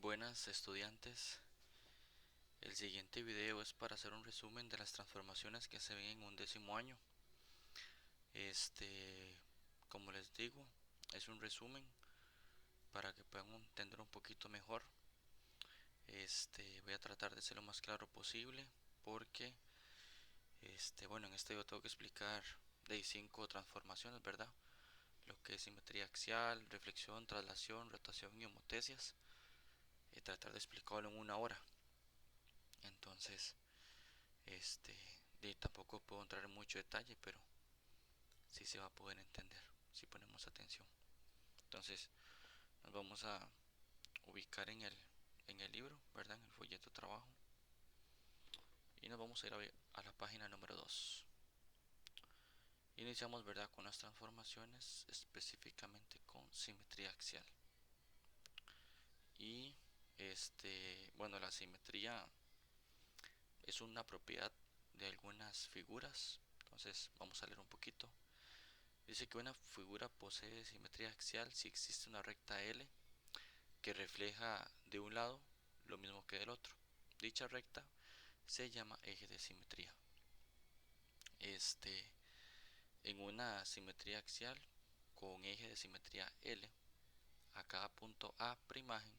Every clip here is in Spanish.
Buenas estudiantes, el siguiente video es para hacer un resumen de las transformaciones que se ven en un décimo año. Como les digo, es un resumen para que puedan entender un poquito mejor. Voy a tratar de ser lo más claro posible porque, en este video tengo que explicar de 5 transformaciones, ¿verdad? Lo que es simetría axial, reflexión, traslación, rotación y homotesias. Tratar de explicarlo en una hora. Entonces, tampoco puedo entrar en mucho detalle, pero sí se va a poder entender si ponemos atención. Entonces, nos vamos a ubicar en el libro, ¿verdad? En el folleto de trabajo. Y nos vamos a ir a la página número 2. Iniciamos, ¿verdad? Con las transformaciones, específicamente con simetría axial. Y la simetría es una propiedad de algunas figuras. Entonces, vamos a leer un poquito. Dice que una figura posee simetría axial si existe una recta L que refleja de un lado lo mismo que del otro. Dicha recta se llama eje de simetría. En una simetría axial con eje de simetría L, a cada punto A' imagen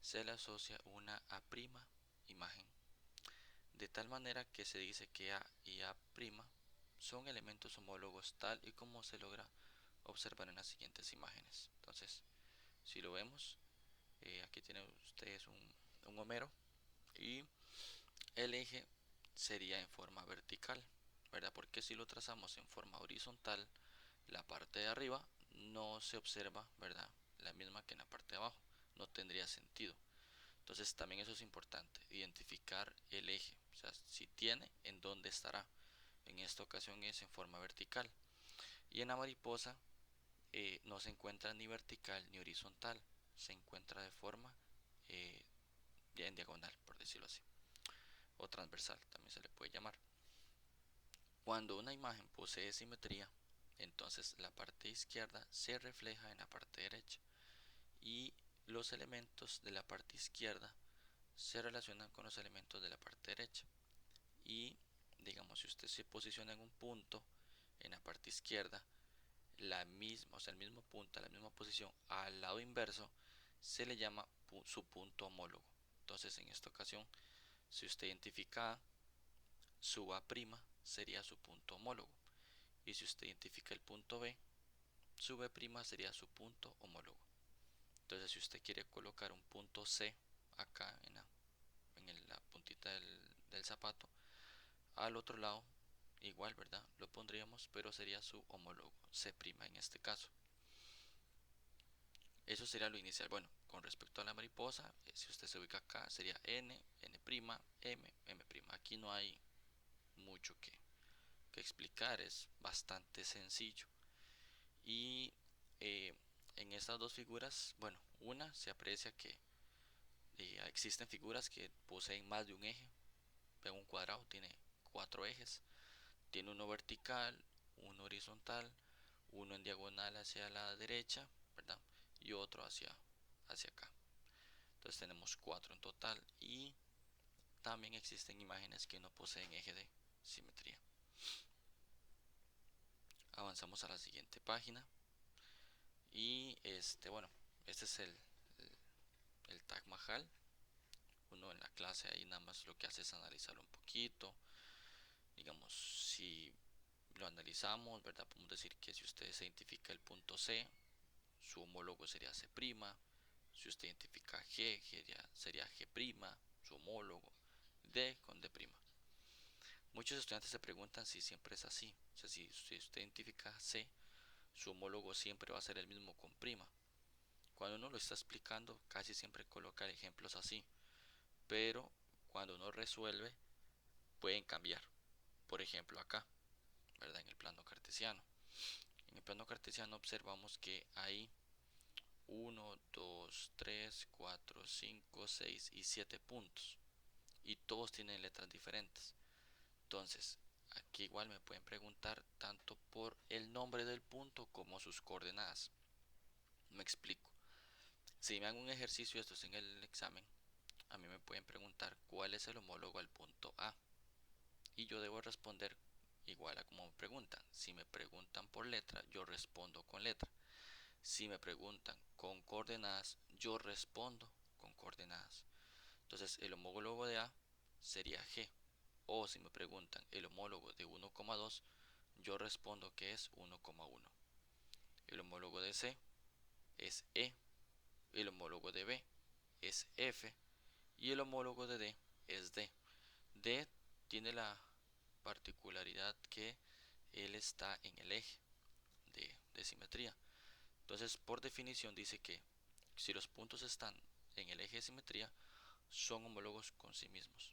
se le asocia una A' imagen, de tal manera que se dice que A y A' son elementos homólogos tal y como se logra observar en las siguientes imágenes. Entonces, si lo vemos, aquí tienen ustedes un homero y el eje sería en forma vertical, ¿verdad? Porque si lo trazamos en forma horizontal, la parte de arriba no se observa, ¿verdad? La misma que en la parte de abajo, no tendría sentido. Entonces también eso es importante, identificar el eje, o sea, si tiene, en dónde estará. En esta ocasión es en forma vertical. Y en la mariposa no se encuentra ni vertical ni horizontal, se encuentra de forma eh, en diagonal, por decirlo así, o transversal también se le puede llamar. Cuando una imagen posee simetría, entonces la parte izquierda se refleja en la parte derecha y los elementos de la parte izquierda se relacionan con los elementos de la parte derecha. Y digamos, si usted se posiciona en un punto en la parte izquierda, la misma, o sea, el mismo punto, la misma posición al lado inverso, se le llama su punto homólogo. Entonces, en esta ocasión, si usted identifica su A' sería su punto homólogo. Y si usted identifica el punto B, su B' sería su punto homólogo. Entonces, si usted quiere colocar un punto C acá en la puntita del zapato, al otro lado, igual, ¿verdad? Lo pondríamos, pero sería su homólogo, C' en este caso. Eso sería lo inicial. Bueno, con respecto a la mariposa, si usted se ubica acá, sería N, N', M, M'. Aquí no hay mucho que explicar, es bastante sencillo. Y en estas dos figuras, bueno, una se aprecia que existen figuras que poseen más de un eje. Un cuadrado tiene 4 ejes, tiene uno vertical, uno horizontal, uno en diagonal hacia la derecha, ¿verdad? Y otro hacia acá. Entonces tenemos 4 en total y también existen imágenes que no poseen eje de simetría. Avanzamos a la siguiente página y este es el Taj Mahal. Uno en la clase ahí nada más lo que hace es analizarlo un poquito. Digamos, si lo analizamos, ¿verdad? Podemos decir que si usted se identifica el punto C, su homólogo sería C'. Si usted identifica G, sería G', su homólogo. D con D'. Muchos estudiantes se preguntan si siempre es así. O sea, si usted identifica C, su homólogo siempre va a ser el mismo con prima. Cuando uno lo está explicando, casi siempre coloca ejemplos así. Pero cuando uno resuelve, pueden cambiar. Por ejemplo, acá, ¿verdad? En el plano cartesiano. En el plano cartesiano observamos que hay 1, 2, 3, 4, 5, 6 y 7 puntos. Y todos tienen letras diferentes. Entonces, aquí igual me pueden preguntar tanto por el nombre del punto como sus coordenadas. Me explico. Si me hago un ejercicio, esto es en el examen, a mí me pueden preguntar cuál es el homólogo al punto A. Y yo debo responder igual a como me preguntan. Si me preguntan por letra, yo respondo con letra. Si me preguntan con coordenadas, yo respondo con coordenadas. Entonces el homólogo de A sería G. O si me preguntan el homólogo de 1,2, yo respondo que es 1,1. El homólogo de C es E. El homólogo de B es F. Y el homólogo de D es D. D tiene la particularidad que él está en el eje de simetría. Entonces, por definición dice que si los puntos están en el eje de simetría, son homólogos con sí mismos.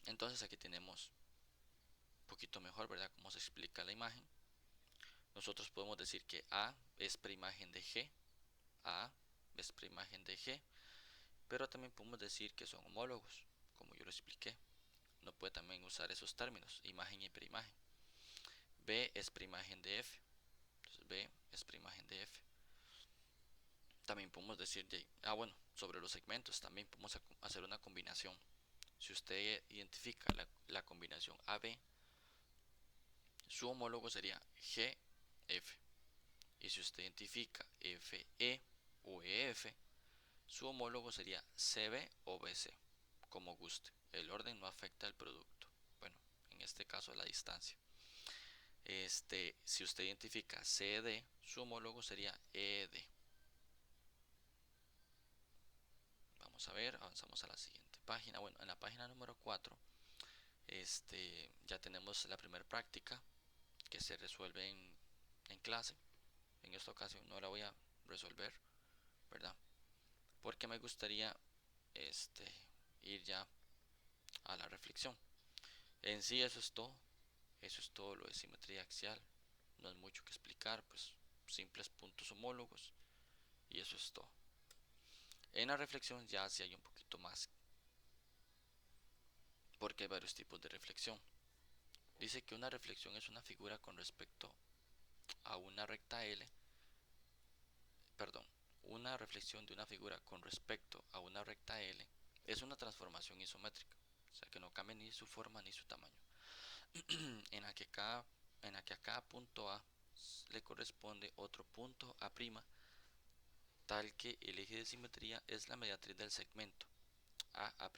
Entonces aquí tenemos un poquito mejor, ¿verdad?, cómo se explica la imagen. Nosotros podemos decir que A es preimagen de G, A es preimagen de G, pero también podemos decir que son homólogos, como yo lo expliqué. No puede también usar esos términos, imagen y preimagen. B es preimagen de F, entonces B es preimagen de F. También podemos decir, bueno, sobre los segmentos también podemos hacer una combinación. Si usted identifica la combinación AB, su homólogo sería GF. Y si usted identifica FE o EF, su homólogo sería CB o BC, como guste. El orden no afecta al producto. Bueno, en este caso la distancia. Si usted identifica CD, su homólogo sería ED. Vamos a ver, avanzamos a la siguiente página. Bueno, en la página número 4, ya tenemos la primera práctica que se resuelve en clase. En esta ocasión no la voy a resolver, ¿verdad? Porque me gustaría ir ya a la reflexión. En sí eso es todo. Eso es todo lo de simetría axial. No es mucho que explicar, pues simples puntos homólogos y eso es todo. En la reflexión ya sí hay un poquito más, porque hay varios tipos de reflexión. Dice que una reflexión es una figura con respecto a una recta L, perdón, una reflexión de una figura con respecto a una recta L es una transformación isométrica, o sea que no cambia ni su forma ni su tamaño, en la que a cada punto A le corresponde otro punto A', tal que el eje de simetría es la mediatriz del segmento A'.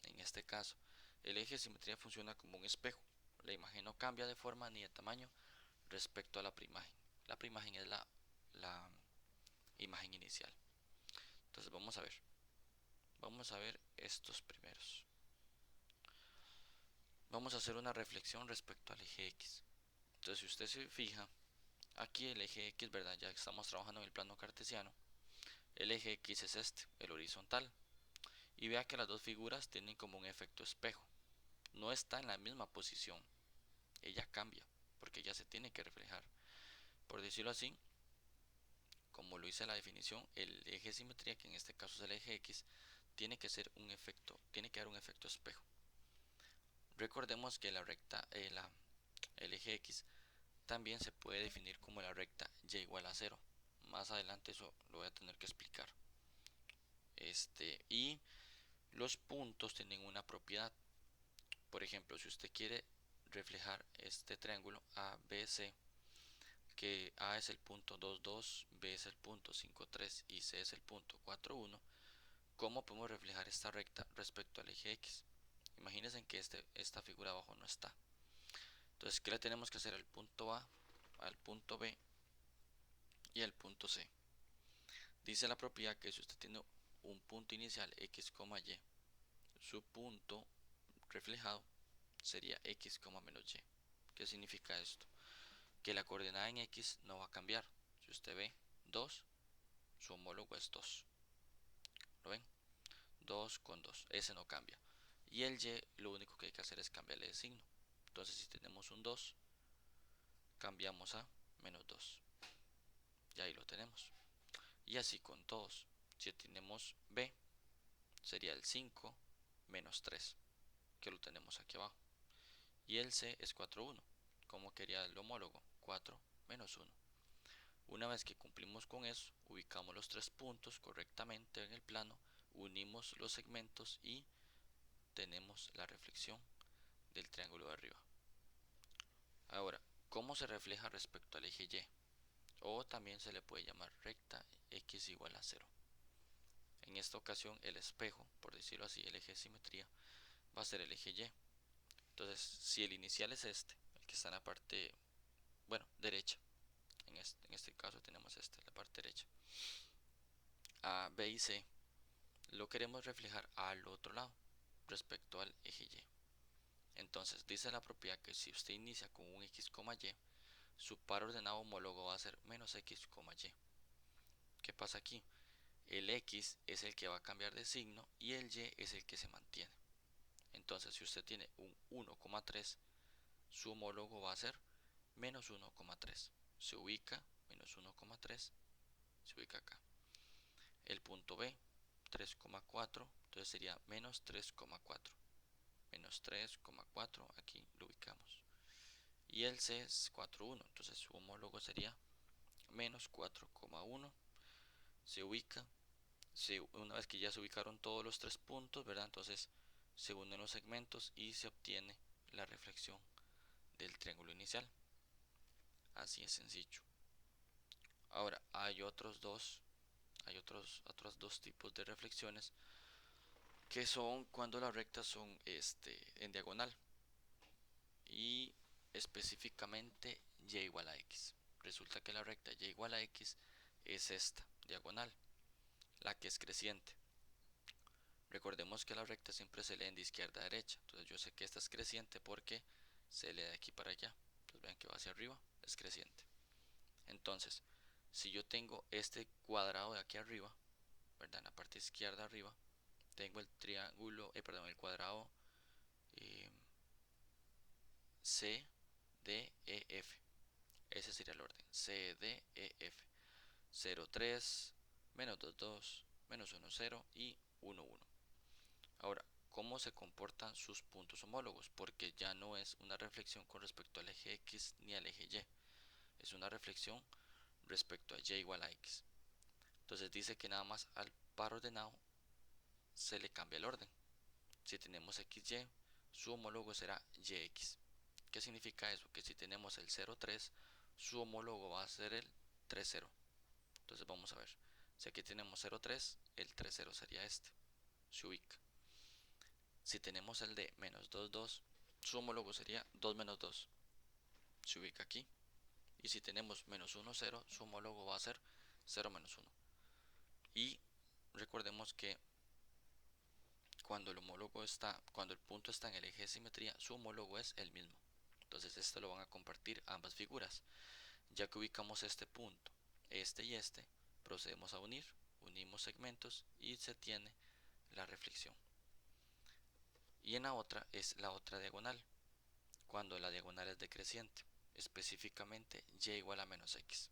En este caso, el eje de simetría funciona como un espejo. La imagen no cambia de forma ni de tamaño respecto a la preimagen. La preimagen es la imagen inicial. Entonces vamos a ver estos primeros. Vamos a hacer una reflexión respecto al eje X. Entonces si usted se fija, aquí el eje X, ¿verdad? Ya estamos trabajando en el plano cartesiano. El eje X es el horizontal. Y vea que las dos figuras tienen como un efecto espejo. No está en la misma posición. Ella cambia, porque ella se tiene que reflejar. Por decirlo así, como lo hice la definición, el eje de simetría, que en este caso es el eje X, tiene que dar un efecto espejo. Recordemos que el eje X también se puede definir como la recta y igual a 0. Más adelante eso lo voy a tener que explicar. Y los puntos tienen una propiedad. Por ejemplo, si usted quiere reflejar este triángulo ABC, que A es el punto 2, 2, B es el punto 5, 3 y C es el punto 4, 1, ¿cómo podemos reflejar esta recta respecto al eje X? Imagínense que esta figura abajo no está. Entonces, ¿qué le tenemos que hacer al punto A, al punto B y al punto C? Dice la propiedad que si usted tiene un punto inicial X, Y, su punto reflejado sería X, menos Y. ¿Qué significa esto? Que la coordenada en X no va a cambiar. Si usted ve 2, su homólogo es 2. ¿Lo ven? 2 con 2, ese no cambia. Y el Y lo único que hay que hacer es cambiarle de signo. Entonces si tenemos un 2, cambiamos a menos 2. Y ahí lo tenemos. Y así con todos. Si tenemos B, sería el 5 menos 3, que lo tenemos aquí abajo. Y el C es 4, 1. ¿Cómo quería el homólogo? 4 menos 1. Una vez que cumplimos con eso, ubicamos los 3 puntos correctamente en el plano, unimos los segmentos y tenemos la reflexión del triángulo de arriba. Ahora, ¿cómo se refleja respecto al eje Y? O también se le puede llamar recta x igual a 0. En esta ocasión el espejo, por decirlo así, el eje de simetría, va a ser el eje Y. Entonces, si el inicial es este, el que está en la parte, bueno, derecha, en este caso tenemos la parte derecha, A, B y C, lo queremos reflejar al otro lado, respecto al eje Y. Entonces, dice la propiedad que si usted inicia con un x, y, su par ordenado homólogo va a ser menos x, y. ¿Qué pasa aquí? El x es el que va a cambiar de signo y el y es el que se mantiene. Entonces, si usted tiene un 1,3, su homólogo va a ser menos 1,3. Se ubica menos 1,3, se ubica acá. El punto B, 3,4, entonces sería menos 3,4. Menos 3,4, aquí lo ubicamos. Y el C es 4,1, entonces su homólogo sería menos 4,1. Se ubica. Una vez que ya se ubicaron todos los 3 puntos, ¿verdad? Entonces se unen los segmentos y se obtiene la reflexión del triángulo inicial. Así es sencillo. Ahora, hay otros dos tipos de reflexiones que son cuando las rectas son en diagonal y específicamente y igual a x. Resulta que la recta y igual a x es esta diagonal, la que es creciente. Recordemos que la recta siempre se leen de izquierda a derecha, entonces yo sé que esta es creciente porque se lee de aquí para allá. Entonces vean que va hacia arriba, es creciente. Entonces, si yo tengo este cuadrado de aquí arriba, ¿verdad? En la parte izquierda arriba, tengo el triángulo, el cuadrado eh, C, D, E, F. Ese sería el orden, C, D, E, F. 0, 3, menos 2, 2, menos 1, 0 y 1, 1. Ahora, ¿cómo se comportan sus puntos homólogos? Porque ya no es una reflexión con respecto al eje X ni al eje Y. Es una reflexión respecto a Y igual a X. Entonces dice que nada más al par ordenado se le cambia el orden. Si tenemos XY, su homólogo será YX. ¿Qué significa eso? Que si tenemos el 0,3, su homólogo va a ser el 3,0. Entonces vamos a ver. Si aquí tenemos 0,3, el 3,0 sería este. Se ubica. Si tenemos el de menos 2,2, su homólogo sería 2 menos 2. Se ubica aquí. Y si tenemos menos 1,0, su homólogo va a ser 0 menos 1. Y recordemos que cuando el punto está en el eje de simetría, su homólogo es el mismo. Entonces esto lo van a compartir ambas figuras. Ya que ubicamos este punto, este y este, procedemos a unimos segmentos y se tiene la reflexión. Y en la otra es la otra diagonal, cuando la diagonal es decreciente, específicamente y igual a menos x.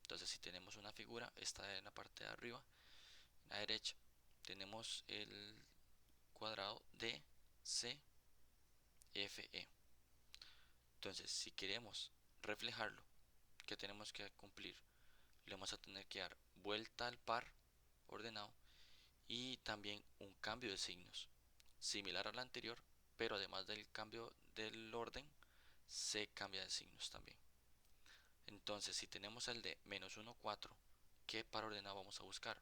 Entonces si tenemos una figura, está en la parte de arriba, en la derecha, tenemos el cuadrado de C, F, E. Entonces si queremos reflejarlo, ¿qué tenemos que cumplir? Le vamos a tener que dar vuelta al par ordenado y también un cambio de signos similar al anterior, pero además del cambio del orden se cambia de signos también. Entonces si tenemos el de menos 1, 4, ¿qué par ordenado vamos a buscar?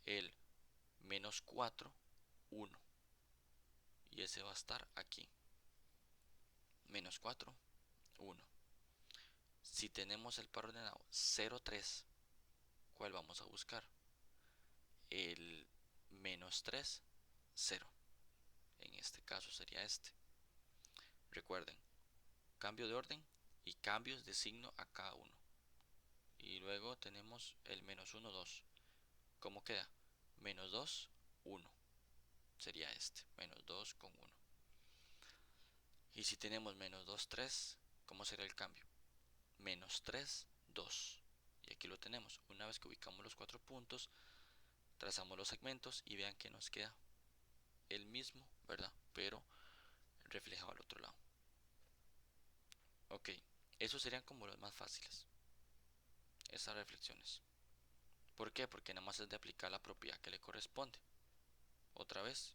El menos 4, 1, y ese va a estar aquí, menos 4, 1. Si tenemos el par ordenado 0, 3, ¿cuál vamos a buscar? El menos 3, 0. En este caso sería este. Recuerden, cambio de orden y cambios de signo a cada uno. Y luego tenemos el menos 1, 2. ¿Cómo queda? Menos 2, 1. Sería este, menos 2 con 1. Y si tenemos menos 2, 3, ¿cómo será el cambio? Menos 3, 2. Y aquí lo tenemos. Una vez que ubicamos los 4 puntos, trazamos los segmentos y vean que nos queda el mismo, ¿verdad? Pero reflejado al otro lado. Ok, esos serían como los más fáciles. estas reflexiones. ¿Por qué? Porque nada más es de aplicar la propiedad que le corresponde. Otra vez,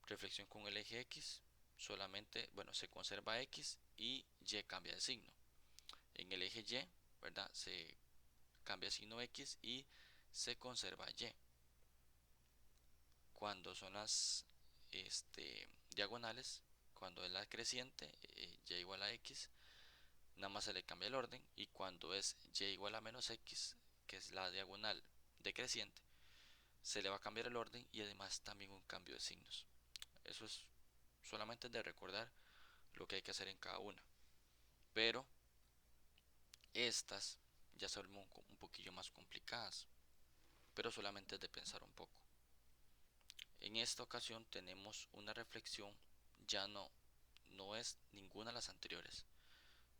reflexión con el eje X, solamente, bueno, se conserva X y Y cambia de signo. En el eje Y, ¿verdad? Se cambia de signo X y se conserva Y. Cuando son las diagonales, cuando es la creciente, Y igual a X, nada más se le cambia el orden, y cuando es Y igual a menos X, que es la diagonal decreciente, se le va a cambiar el orden y además también un cambio de signos. Eso es solamente de recordar lo que hay que hacer en cada una. Pero estas ya son un poquillo más complicadas, pero solamente es de pensar un poco. En esta ocasión tenemos una reflexión, ya no es ninguna de las anteriores.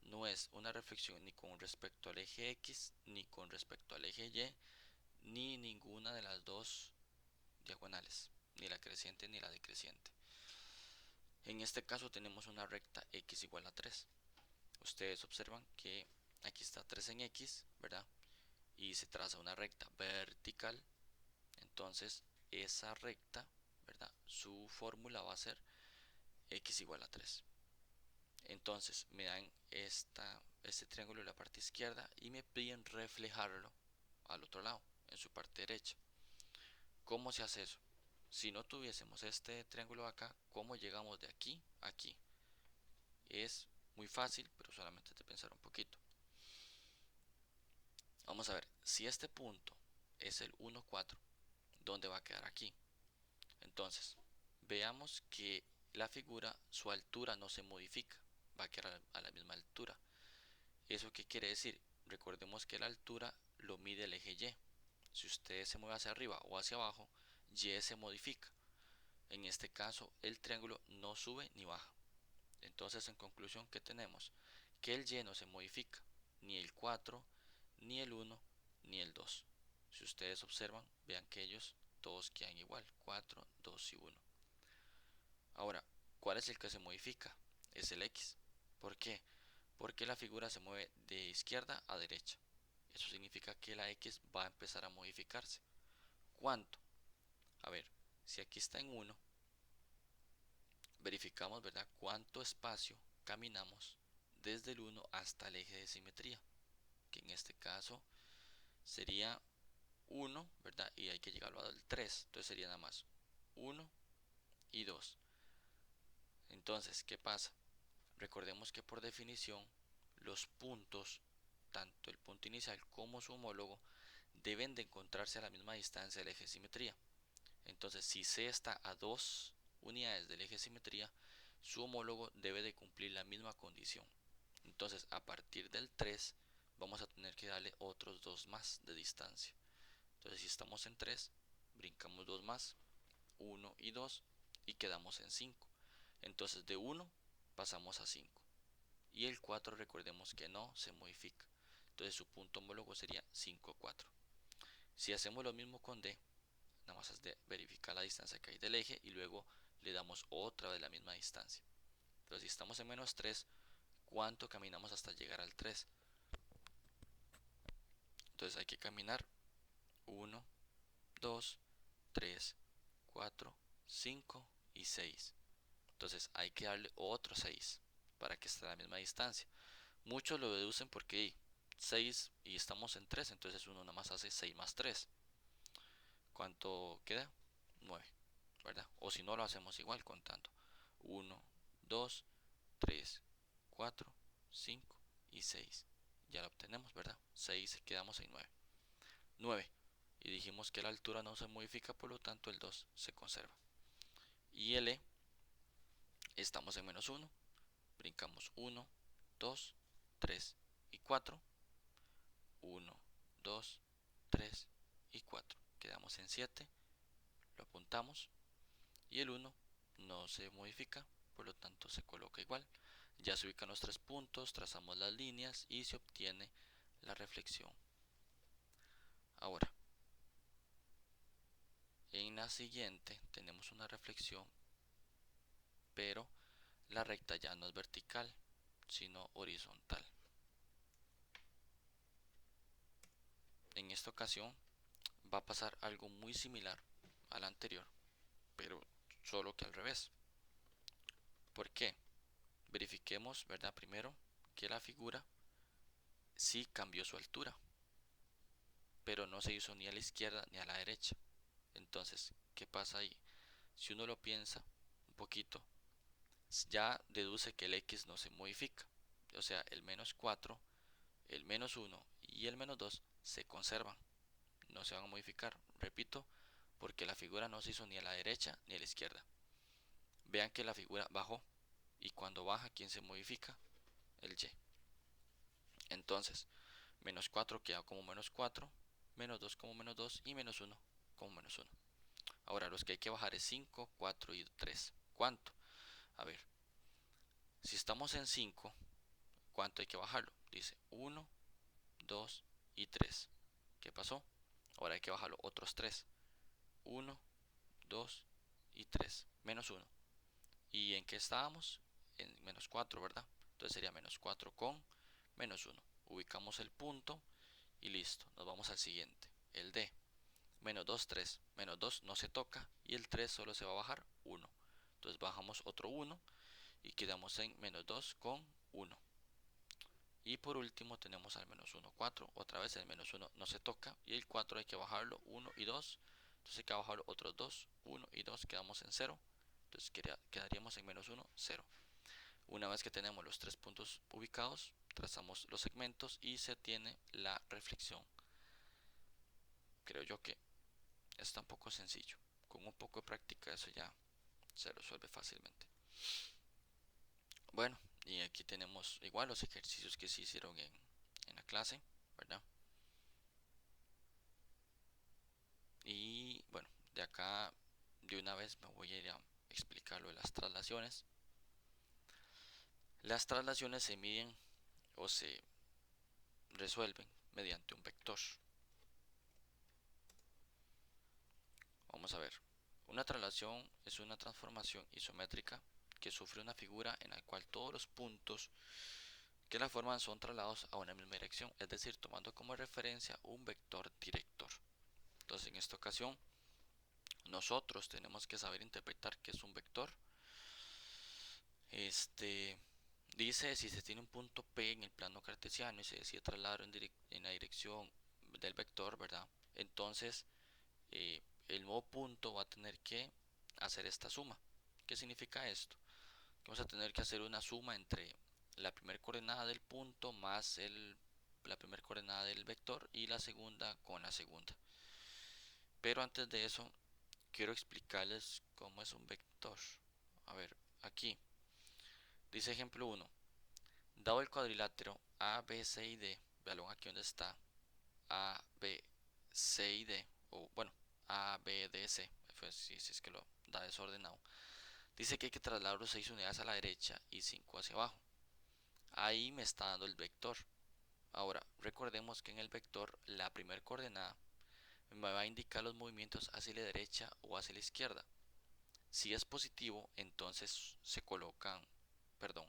No es una reflexión ni con respecto al eje X, ni con respecto al eje Y, ni ninguna de las dos diagonales, ni la creciente ni la decreciente. En este caso tenemos una recta X igual a 3. Ustedes observan que aquí está 3 en X, ¿verdad? Y se traza una recta vertical. Entonces esa recta, ¿verdad? Su fórmula va a ser X igual a 3. Entonces me dan este triángulo en la parte izquierda y me piden reflejarlo al otro lado, en su parte derecha. ¿Cómo se hace eso? Si no tuviésemos este triángulo acá, ¿cómo llegamos de aquí a aquí? Es muy fácil, pero solamente de pensar un poquito. Vamos a ver, si este punto es el 1, 4, ¿dónde va a quedar aquí? Entonces, veamos que la figura, su altura no se modifica, va a quedar a la misma altura. ¿Eso qué quiere decir? Recordemos que la altura lo mide el eje Y. Si usted se mueve hacia arriba o hacia abajo, Y se modifica. En este caso, el triángulo no sube ni baja. Entonces, en conclusión, ¿qué tenemos? Que el Y no se modifica, ni el 4, ni el 1, ni el 2. Si ustedes observan, vean que ellos todos quedan igual, 4, 2 y 1. Ahora, ¿cuál es el que se modifica? Es el X. ¿Por qué? Porque la figura se mueve de izquierda a derecha. Eso significa que la X va a empezar a modificarse. ¿Cuánto? A ver, si aquí está en 1, verificamos, ¿verdad? Cuánto espacio caminamos desde el 1 hasta el eje de simetría, que en este caso sería 1, ¿verdad? Y hay que llegarlo al 3, entonces sería nada más 1 y 2. Entonces, ¿qué pasa? Recordemos que por definición los puntos, tanto el punto inicial como su homólogo, deben de encontrarse a la misma distancia del eje de simetría. Entonces, si C está a 2 unidades del eje de simetría, su homólogo debe de cumplir la misma condición. Entonces, a partir del 3, vamos a tener que darle otros 2 más de distancia. Entonces, si estamos en 3, brincamos 2 más, 1 y 2, y quedamos en 5. Entonces, de 1 pasamos a 5. Y el 4 recordemos que no se modifica. Entonces, su punto homólogo sería 5, 4. Si hacemos lo mismo con D, nada más es de verificar la distancia que hay del eje y luego le damos otra de la misma distancia. Entonces, si estamos en menos 3, ¿cuánto caminamos hasta llegar al 3? Entonces hay que caminar 1, 2, 3, 4, 5 y 6. Entonces hay que darle otro 6 para que esté a la misma distancia. Muchos lo deducen porque 6 y estamos en 3, entonces uno nada más hace 6 más 3. ¿Cuánto queda? 9, ¿verdad? O si no lo hacemos igual contando. 1, 2, 3, 4, 5 y 6. Ya lo obtenemos, ¿verdad? 6 quedamos en 9. 9. Y dijimos que la altura no se modifica, por lo tanto el 2 se conserva. Y el E, estamos en menos 1. Brincamos 1, 2, 3 y 4. 1, 2, 3 y 4. Quedamos en 7. Lo apuntamos. Y el 1 no se modifica, por lo tanto se coloca igual. Ya se ubican los 3 puntos, trazamos las líneas y se obtiene la reflexión. Ahora, en la siguiente tenemos una reflexión, pero la recta ya no es vertical, sino horizontal. en esta ocasión va a pasar algo muy similar al anterior, pero solo que al revés. ¿Por qué? Verifiquemos, ¿verdad? Primero que la figura sí cambió su altura, pero no se hizo ni a la izquierda ni a la derecha. Entonces, ¿qué pasa ahí? Si uno lo piensa un poquito, ya deduce que el x no se modifica. O sea, el menos 4, el menos 1 y el menos 2 se conservan, no se van a modificar. Repito, porque la figura no se hizo ni a la derecha ni a la izquierda. Vean que la figura bajó, y cuando baja, ¿quién se modifica? El y. Entonces, menos 4 queda como menos 4, menos 2 como menos 2 y menos 1 como menos 1. Ahora los que hay que bajar es 5, 4 y 3. ¿Cuánto? A ver, si estamos en 5, ¿cuánto hay que bajarlo? Dice 1, 2 y 3. ¿Qué pasó? Ahora hay que bajarlo otros 3. 1, 2 y 3. Menos 1. ¿Y en qué estábamos? En menos 4, ¿verdad? Entonces sería menos 4 con menos 1. Ubicamos el punto y listo. Nos vamos al siguiente. El D. Menos 2, 3. Menos 2 no se toca y el 3 solo se va a bajar 1. Entonces bajamos otro 1 y quedamos en menos 2 con 1. Y por último tenemos al menos 1, 4. Otra vez el menos 1 no se toca y el 4 hay que bajarlo 1 y 2. Entonces hay que bajarlo otros 2, 1 y 2. Quedamos en 0. Entonces quedaríamos en menos 1, 0. Una vez que tenemos los tres puntos ubicados, trazamos los segmentos y se tiene la reflexión. Creo yo que está un poco sencillo. Con un poco de práctica eso ya se resuelve fácilmente. Bueno, y aquí tenemos igual los ejercicios que se hicieron en la clase, ¿verdad? Y bueno, de acá de una vez me voy a ir a explicar lo de las traslaciones. Las traslaciones se miden o se resuelven mediante un vector. Vamos a ver. Una traslación es una transformación isométrica que sufre una figura en la cual todos los puntos que la forman son trasladados a una misma dirección, es decir, tomando como referencia un vector director. Entonces, en esta ocasión, nosotros tenemos que saber interpretar qué es un vector. Dice si se tiene un punto P en el plano cartesiano y se decide trasladar en la dirección del vector, ¿verdad? Entonces, el nuevo punto va a tener que hacer esta suma. ¿Qué significa esto? Que vamos a tener que hacer una suma entre la primera coordenada del punto más la primera coordenada del vector y la segunda con la segunda. Pero antes de eso, quiero explicarles cómo es un vector. A ver, aquí dice ejemplo 1. Dado el cuadrilátero A, B, C y D, vean aquí donde está A, B, C y D, o bueno, A, B, D, C, si es que lo da desordenado. Dice que hay que trasladar 6 unidades a la derecha y 5 hacia abajo. Ahí me está dando el vector. Ahora, recordemos que en el vector la primera coordenada me va a indicar los movimientos hacia la derecha o hacia la izquierda. Si es positivo, entonces se colocan, perdón,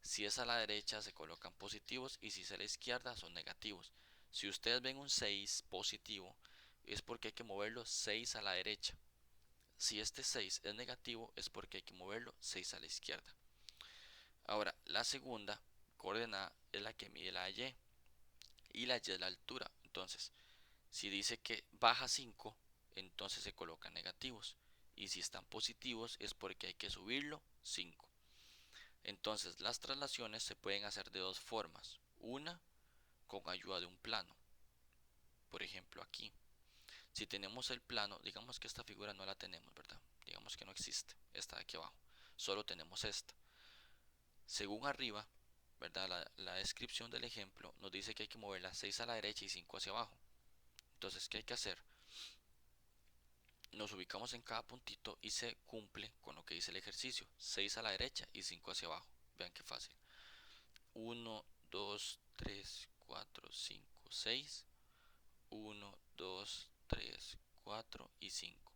si es a la derecha se colocan positivos y si es a la izquierda son negativos. Si ustedes ven un 6 positivo, es porque hay que moverlo 6 a la derecha. Si este 6 es negativo, es porque hay que moverlo 6 a la izquierda. Ahora, la segunda coordenada es la que mide la y. Y la y es la altura. Entonces, si dice que baja 5, entonces se colocan negativos. Y si están positivos es porque hay que subirlo 5. Entonces, las traslaciones se pueden hacer de dos formas. Una, con ayuda de un plano. Por ejemplo, aquí. Si tenemos el plano, digamos que esta figura no la tenemos, ¿verdad? Digamos que no existe, esta de aquí abajo. Solo tenemos esta. Según arriba, ¿verdad? La descripción del ejemplo nos dice que hay que mover las 6 a la derecha y 5 hacia abajo. Entonces, ¿qué hay que hacer? Nos ubicamos en cada puntito y se cumple con lo que dice el ejercicio. 6 a la derecha y 5 hacia abajo. Vean qué fácil. 1, 2, 3, 4, 5, 6. 1, 2, 3, 4 y 5.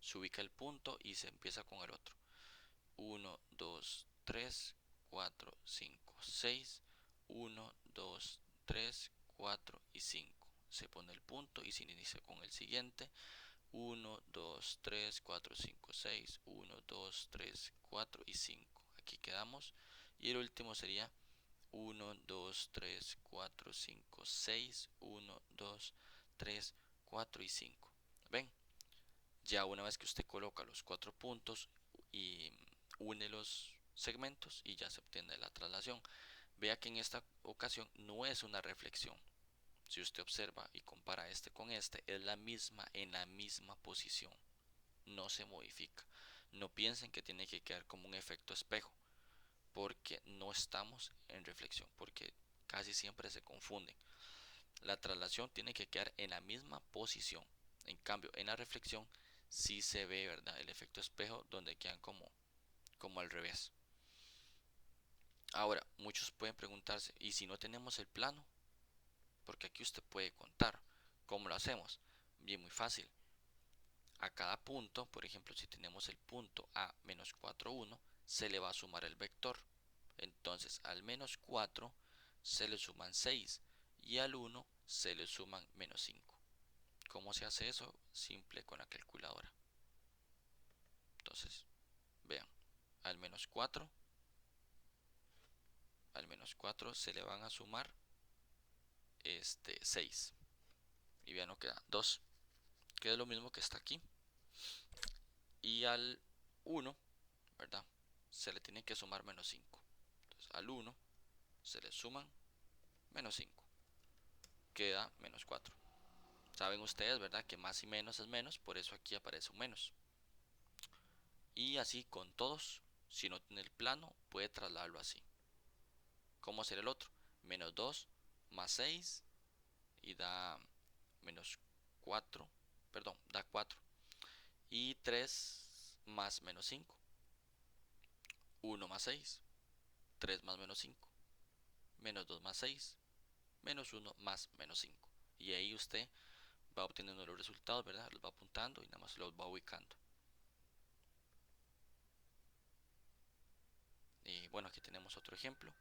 Se ubica el punto y se empieza con el otro. 1, 2, 3, 4, 5, 6. 1, 2, 3, 4 y 5. se pone el punto y se inicia con el siguiente. 1, 2, 3, 4, 5, 6. 1, 2, 3, 4 y 5. Aquí quedamos. Y el último sería 1, 2, 3, 4, 5, 6. 1, 2, 3, 4 y 5. ¿Ven? Ya una vez que usted coloca los 4 puntos y une los segmentos y ya se obtiene la traslación. Vea que en esta ocasión no es una reflexión. Si usted observa y compara este con este, es la misma en la misma posición. No se modifica. No piensen que tiene que quedar como un efecto espejo, porque no estamos en reflexión, porque casi siempre se confunden. La traslación tiene que quedar en la misma posición. En cambio, en la reflexión sí se ve, ¿verdad?, el efecto espejo donde quedan como al revés. Ahora, muchos pueden preguntarse, ¿y si no tenemos el plano? Porque aquí usted puede contar. ¿Cómo lo hacemos? Bien, muy fácil. A cada punto, por ejemplo, si tenemos el punto a menos 4, 1, se le va a sumar el vector. Entonces, al menos 4 se le suman 6 y al 1 se le suman menos 5. ¿Cómo se hace eso? Simple con la calculadora. Entonces, vean, al menos 4 se le van a sumar 6. Y vean, no queda 2, que es lo mismo que está aquí. Y al 1, ¿verdad?, se le tiene que sumar menos 5. Entonces, al 1 se le suman menos 5. Queda menos 4. Saben ustedes, ¿verdad?, que más y menos es menos, por eso aquí aparece un menos. Y así con todos, si no tiene el plano, puede trasladarlo así. ¿Cómo será el otro? Menos 2 más 6 y da menos 4, perdón, da 4. Y 3 más menos 5. 1 más 6, 3 más menos 5, menos 2 más 6, menos 1 más menos 5. Y ahí usted va obteniendo los resultados, ¿verdad? Los va apuntando y nada más los va ubicando. Y bueno, aquí tenemos otro ejemplo.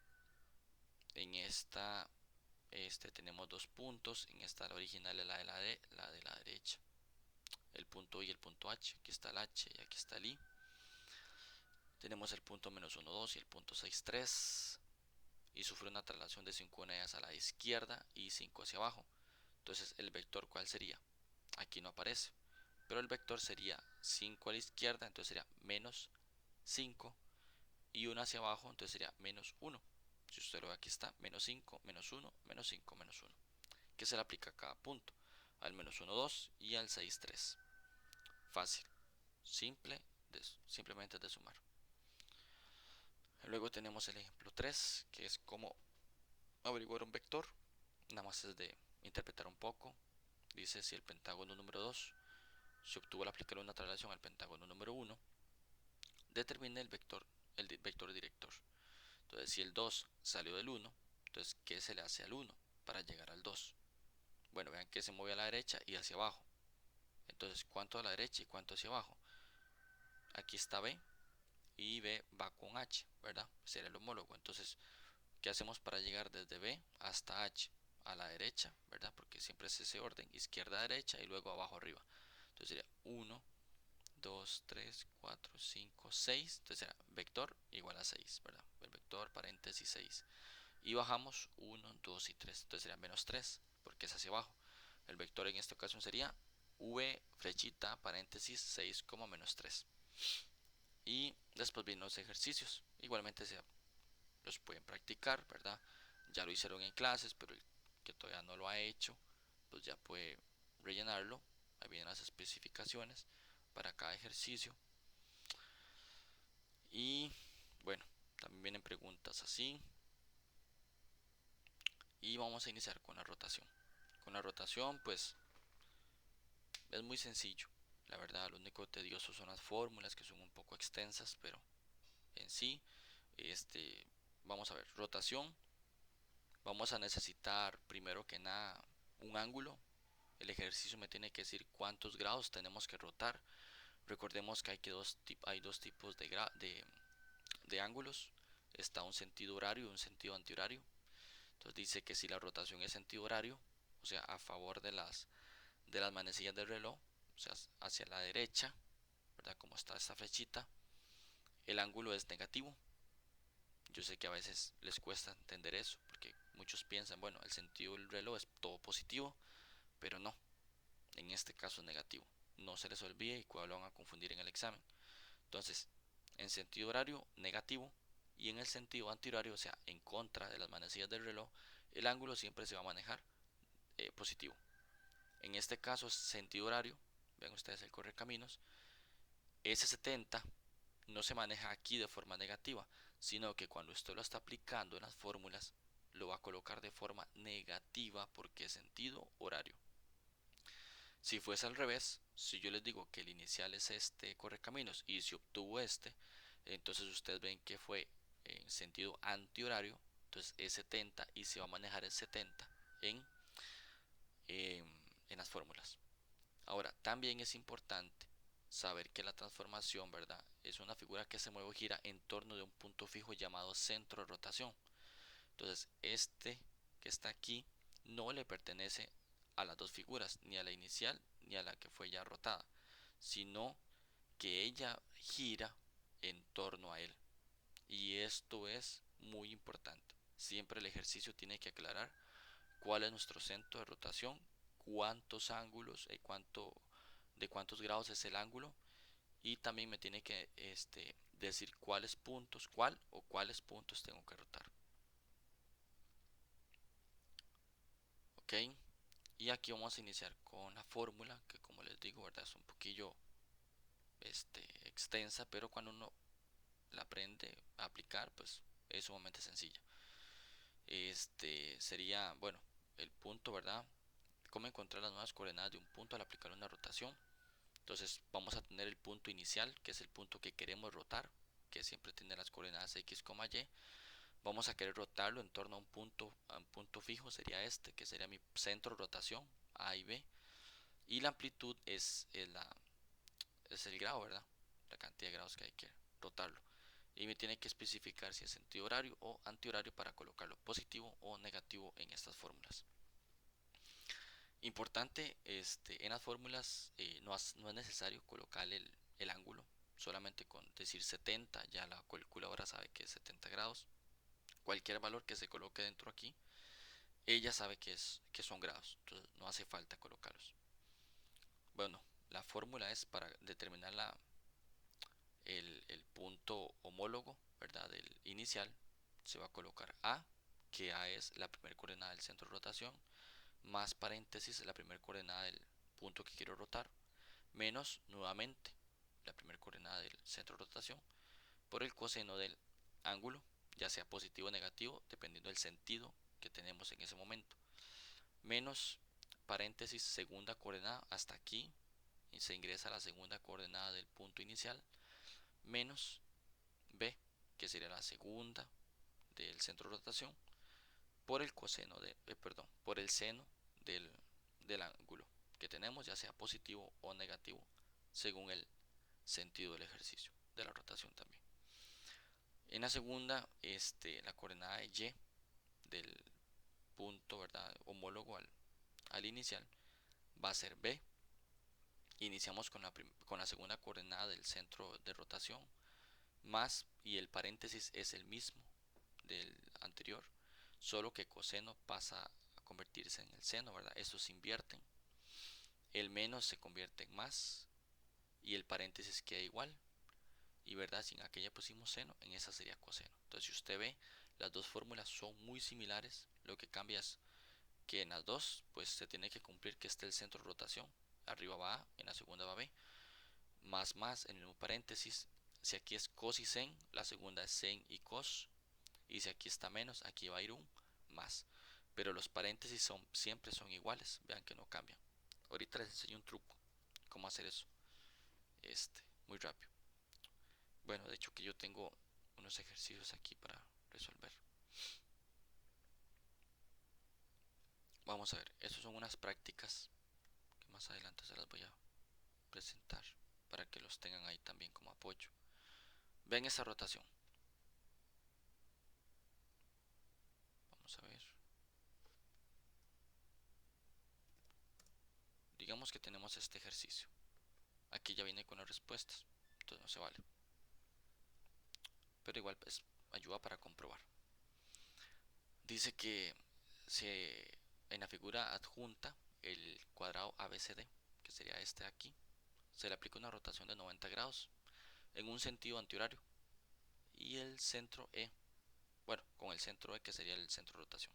En esta tenemos dos puntos. En esta la original es la de la derecha. El punto I y el punto H. Aquí está el H y aquí está el I. Tenemos el punto menos 1, 2 y el punto 6, 3. Y sufre una traslación de 5 unidades a la izquierda y 5 hacia abajo. Entonces, ¿el vector cuál sería? Aquí no aparece. Pero el vector sería 5 a la izquierda, entonces sería menos 5. Y 1 hacia abajo, entonces sería menos 1. Si usted lo ve, aquí está, menos 5, menos 1, menos 5, menos 1. Que se le aplica a cada punto. Al menos 1, 2 y al 6, 3. Fácil. Simple, simplemente de sumar. Luego tenemos el ejemplo 3, que es cómo averiguar un vector. Nada más es de interpretar un poco. Dice, si el pentágono número 2 se obtuvo al aplicar una traslación al pentágono número 1, determine el vector director. Entonces, si el 2 salió del 1, entonces, ¿qué se le hace al 1 para llegar al 2? Bueno, vean que se mueve a la derecha y hacia abajo. Entonces, ¿cuánto a la derecha y cuánto hacia abajo? Aquí está B y B va con H, ¿verdad? Será el homólogo. Entonces, ¿qué hacemos para llegar desde B hasta H? A la derecha, ¿verdad? Porque siempre es ese orden, izquierda, derecha y luego abajo, arriba. Entonces sería 1, 2, 3, 4, 5, 6. Entonces será vector igual a 6, ¿verdad? El vector paréntesis 6. Y bajamos 1, 2 y 3. Entonces sería menos 3 porque es hacia abajo. El vector en esta ocasión sería V flechita paréntesis 6, menos 3. Y después vienen los ejercicios. Igualmente los pueden practicar, ¿verdad? Ya lo hicieron en clases, pero el que todavía no lo ha hecho, pues ya puede rellenarlo. Ahí vienen las especificaciones para cada ejercicio. Y bueno, también vienen preguntas así. Y vamos a iniciar con la rotación. Con la rotación, pues es muy sencillo. La verdad, lo único tedioso son las fórmulas, que son un poco extensas, pero en sí, vamos a ver, rotación. Vamos a necesitar primero que nada un ángulo. El ejercicio me tiene que decir cuántos grados tenemos que rotar. Recordemos que hay dos tipos de ángulos. Está un sentido horario y un sentido antihorario. Entonces dice que si la rotación es sentido horario, o sea, a favor de las manecillas del reloj, o sea, hacia la derecha, ¿verdad? Como está esta flechita, el ángulo es negativo. Yo sé que a veces les cuesta entender eso, porque muchos piensan, bueno, el sentido del reloj es todo positivo, pero no, en este caso es negativo. No se les olvide y cuando lo van a confundir en el examen. Entonces, en sentido horario, negativo, y en el sentido antihorario, o sea, en contra de las manecillas del reloj, el ángulo siempre se va a manejar positivo. En este caso, sentido horario, ven ustedes el correcaminos, ese 70 no se maneja aquí de forma negativa, sino que cuando usted lo está aplicando en las fórmulas, lo va a colocar de forma negativa porque es sentido horario. Si fuese al revés, si yo les digo que el inicial es este correcaminos y se obtuvo este, entonces ustedes ven que fue en sentido antihorario, entonces es 70 y se va a manejar el 70 en, eh, en las fórmulas. Ahora, también es importante saber que la transformación, ¿verdad? Es una figura que se mueve o gira en torno de un punto fijo llamado centro de rotación. Entonces, este que está aquí no le pertenece a las dos figuras, ni a la inicial ni a la que fue ya rotada, sino que ella gira en torno a él. Y esto es muy importante. Siempre el ejercicio tiene que aclarar cuál es nuestro centro de rotación, cuántos ángulos, de cuántos grados es el ángulo, y también me tiene que decir cuál o cuáles puntos tengo que rotar. Ok, y aquí vamos a iniciar con la fórmula, que como les digo, ¿verdad? Es un poquillo extensa, pero cuando uno la aprende a aplicar, pues es sumamente sencilla. Sería, bueno, el punto, ¿verdad? Cómo encontrar las nuevas coordenadas de un punto al aplicar una rotación. Entonces vamos a tener el punto inicial, que es el punto que queremos rotar, que siempre tiene las coordenadas x, y. Vamos a querer rotarlo en torno a un punto fijo, sería este, que sería mi centro de rotación, A y B. Y la amplitud es el grado, ¿verdad? La cantidad de grados que hay que rotarlo. Y me tiene que especificar si es sentido horario o antihorario para colocarlo positivo o negativo en estas fórmulas. Importante, en las fórmulas no es necesario colocar el ángulo, solamente con decir 70 ya la calculadora sabe que es 70 grados. Cualquier valor que se coloque dentro aquí, ella sabe que son grados, entonces no hace falta colocarlos. Bueno, la fórmula es para determinar el punto homólogo, ¿verdad? Del inicial, se va a colocar A, que A es la primera coordenada del centro de rotación, más paréntesis la primera coordenada del punto que quiero rotar, menos nuevamente la primera coordenada del centro de rotación por el coseno del ángulo, ya sea positivo o negativo, dependiendo del sentido que tenemos en ese momento, menos paréntesis segunda coordenada hasta aquí y se ingresa a la segunda coordenada del punto inicial, menos B, que sería la segunda del centro de rotación, por el coseno por el seno del ángulo que tenemos, ya sea positivo o negativo, según el sentido del ejercicio, de la rotación también. En la segunda, la coordenada de Y del punto, ¿verdad? Homólogo al inicial va a ser B. Iniciamos con la segunda coordenada del centro de rotación, más, y el paréntesis es el mismo del anterior, solo que coseno pasa a convertirse en el seno, ¿verdad? Estos se invierten. El menos se convierte en más y el paréntesis queda igual. Y verdad, si en aquella pusimos seno, en esa sería coseno. Entonces, si usted ve, las dos fórmulas son muy similares. Lo que cambia es que en las dos, pues se tiene que cumplir que esté el centro de rotación. Arriba va A, en la segunda va B. Más, en el mismo paréntesis. Si aquí es cos y sen, la segunda es sen y cos. Y si aquí está menos, aquí va a ir un más. Pero los paréntesis siempre son iguales. Vean que no cambian. Ahorita les enseño un truco. Cómo hacer eso. Muy rápido. Bueno, de hecho que yo tengo unos ejercicios aquí para resolver. Vamos a ver, estas son unas prácticas que más adelante se las voy a presentar para que los tengan ahí también como apoyo. Ven esa rotación. Vamos a ver. digamos que tenemos este ejercicio. Aquí ya viene con las respuestas, entonces no se vale. Pero igual pues ayuda para comprobar. Dice que en la figura adjunta el cuadrado ABCD, que sería este de aquí, se le aplica una rotación de 90 grados en un sentido antihorario. Y el centro E, bueno, con el centro E que sería el centro de rotación.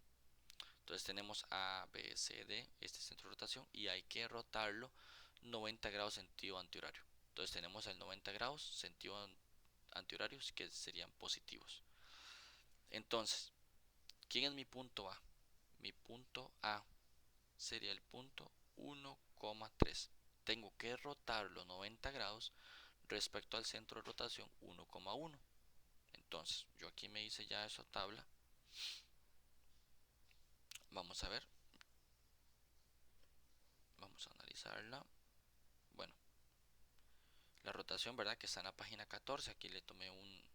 Entonces tenemos A, B, C, D, este centro de rotación, y hay que rotarlo 90 grados sentido antihorario. Entonces tenemos el 90 grados sentido antihorarios que serían positivos. Entonces, ¿quién es mi punto A? Mi punto A sería el punto 1,3. Tengo que rotarlo 90 grados respecto al centro de rotación 1,1. Entonces, yo aquí me hice ya esa tabla. Vamos a ver. Vamos a analizarla. Bueno, la rotación, ¿verdad? Que está en la página 14. Aquí le tomé un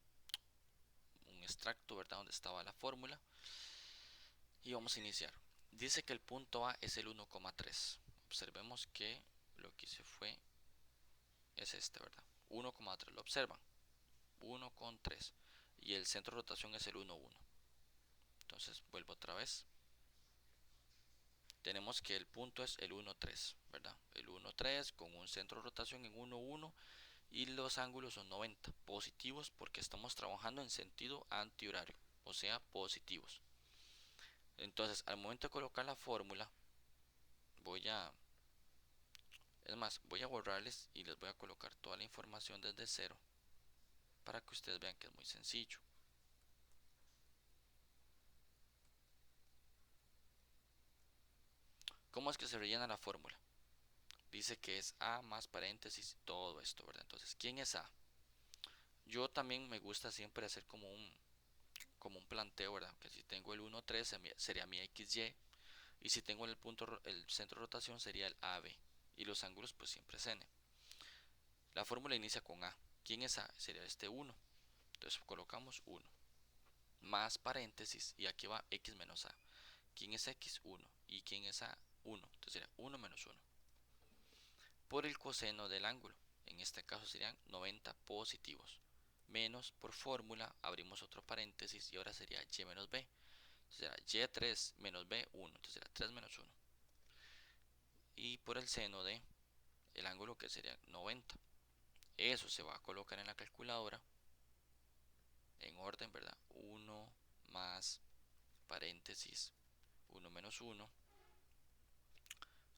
extracto, ¿verdad? Donde estaba la fórmula. Y vamos a iniciar. Dice que el punto A es el 1,3. Observemos que lo que hice es este, ¿verdad? 1,3. Lo observan. 1,3. Y el centro de rotación es el 1,1. Entonces vuelvo otra vez. Tenemos que el punto es el 1,3, ¿verdad? El 1,3 con un centro de rotación en 1,1 y los ángulos son 90 positivos porque estamos trabajando en sentido antihorario, o sea, positivos. Entonces, al momento de colocar la fórmula, voy a borrarles y les voy a colocar toda la información desde cero para que ustedes vean que es muy sencillo. ¿Cómo es que se rellena la fórmula? Dice que es A más paréntesis, todo esto, ¿verdad? Entonces, ¿quién es A? Yo también me gusta siempre hacer como un planteo, ¿verdad? Que si tengo el 1,3 sería mi XY, y si tengo el centro de rotación sería el AB, y los ángulos pues siempre es N. La fórmula inicia con A. ¿Quién es A? Sería este 1. Entonces colocamos 1 más paréntesis y aquí va X menos A. ¿Quién es X? 1. ¿Y quién es A? 1. Entonces sería 1 menos 1 por el coseno del ángulo. En este caso serían 90 positivos. Menos por fórmula, abrimos otro paréntesis y ahora sería Y menos B. Entonces será Y3 menos B, 1. Entonces será 3 menos 1. Y por el seno de el ángulo que sería 90. Eso se va a colocar en la calculadora en orden, ¿verdad? 1 más paréntesis 1 menos 1.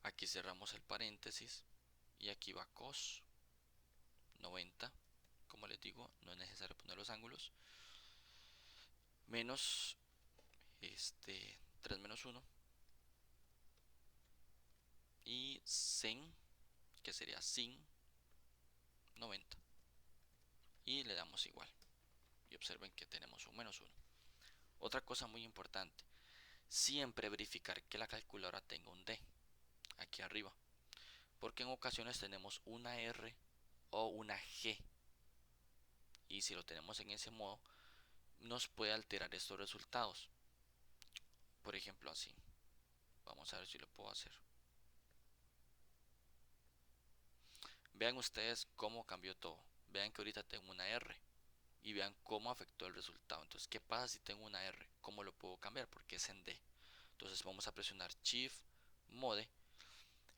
Aquí cerramos el paréntesis y aquí va cos 90. Como les digo, no es necesario poner los ángulos. Menos 3 menos 1. Y sin, que sería sin 90. Y le damos igual. Y observen que tenemos un menos 1. Otra cosa muy importante. Siempre verificar que la calculadora tenga un D aquí arriba. Porque en ocasiones tenemos una R o una G. Y si lo tenemos en ese modo, nos puede alterar estos resultados. Por ejemplo así. Vamos a ver si lo puedo hacer. Vean ustedes cómo cambió todo. Vean que ahorita tengo una R. Y vean cómo afectó el resultado. Entonces, ¿qué pasa si tengo una R? ¿Cómo lo puedo cambiar? Porque es en D. Entonces vamos a presionar Shift Mode.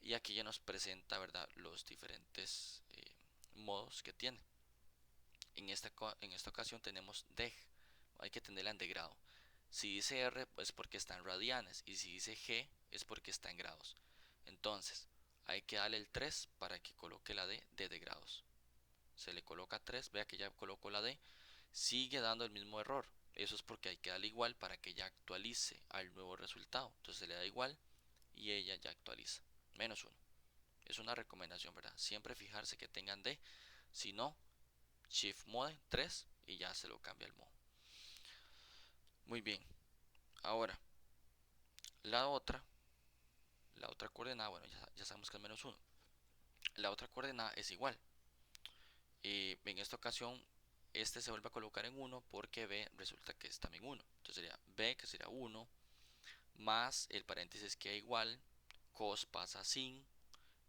Y aquí ya nos presenta, ¿verdad?, los diferentes modos que tiene. En esta ocasión tenemos deg. Hay que tenerla en degrado. Si dice R es porque está en radianes. Y si dice G es porque está en grados. Entonces hay que darle el 3 para que coloque la D de grados. Se le coloca 3. Vea que ya colocó la D. Sigue dando el mismo error. Eso es porque hay que darle igual para que ya actualice al nuevo resultado. Entonces se le da igual y ella ya actualiza. Menos 1. Es una recomendación, ¿verdad? Siempre fijarse que tengan D. Si no, Shift Mode 3 y ya se lo cambia el modo. Muy bien. Ahora, la otra coordenada, bueno, ya sabemos que es menos 1. La otra coordenada es igual. En esta ocasión, este se vuelve a colocar en 1 porque B resulta que es también 1. Entonces sería B, que sería 1, más el paréntesis que es igual, cos pasa sin,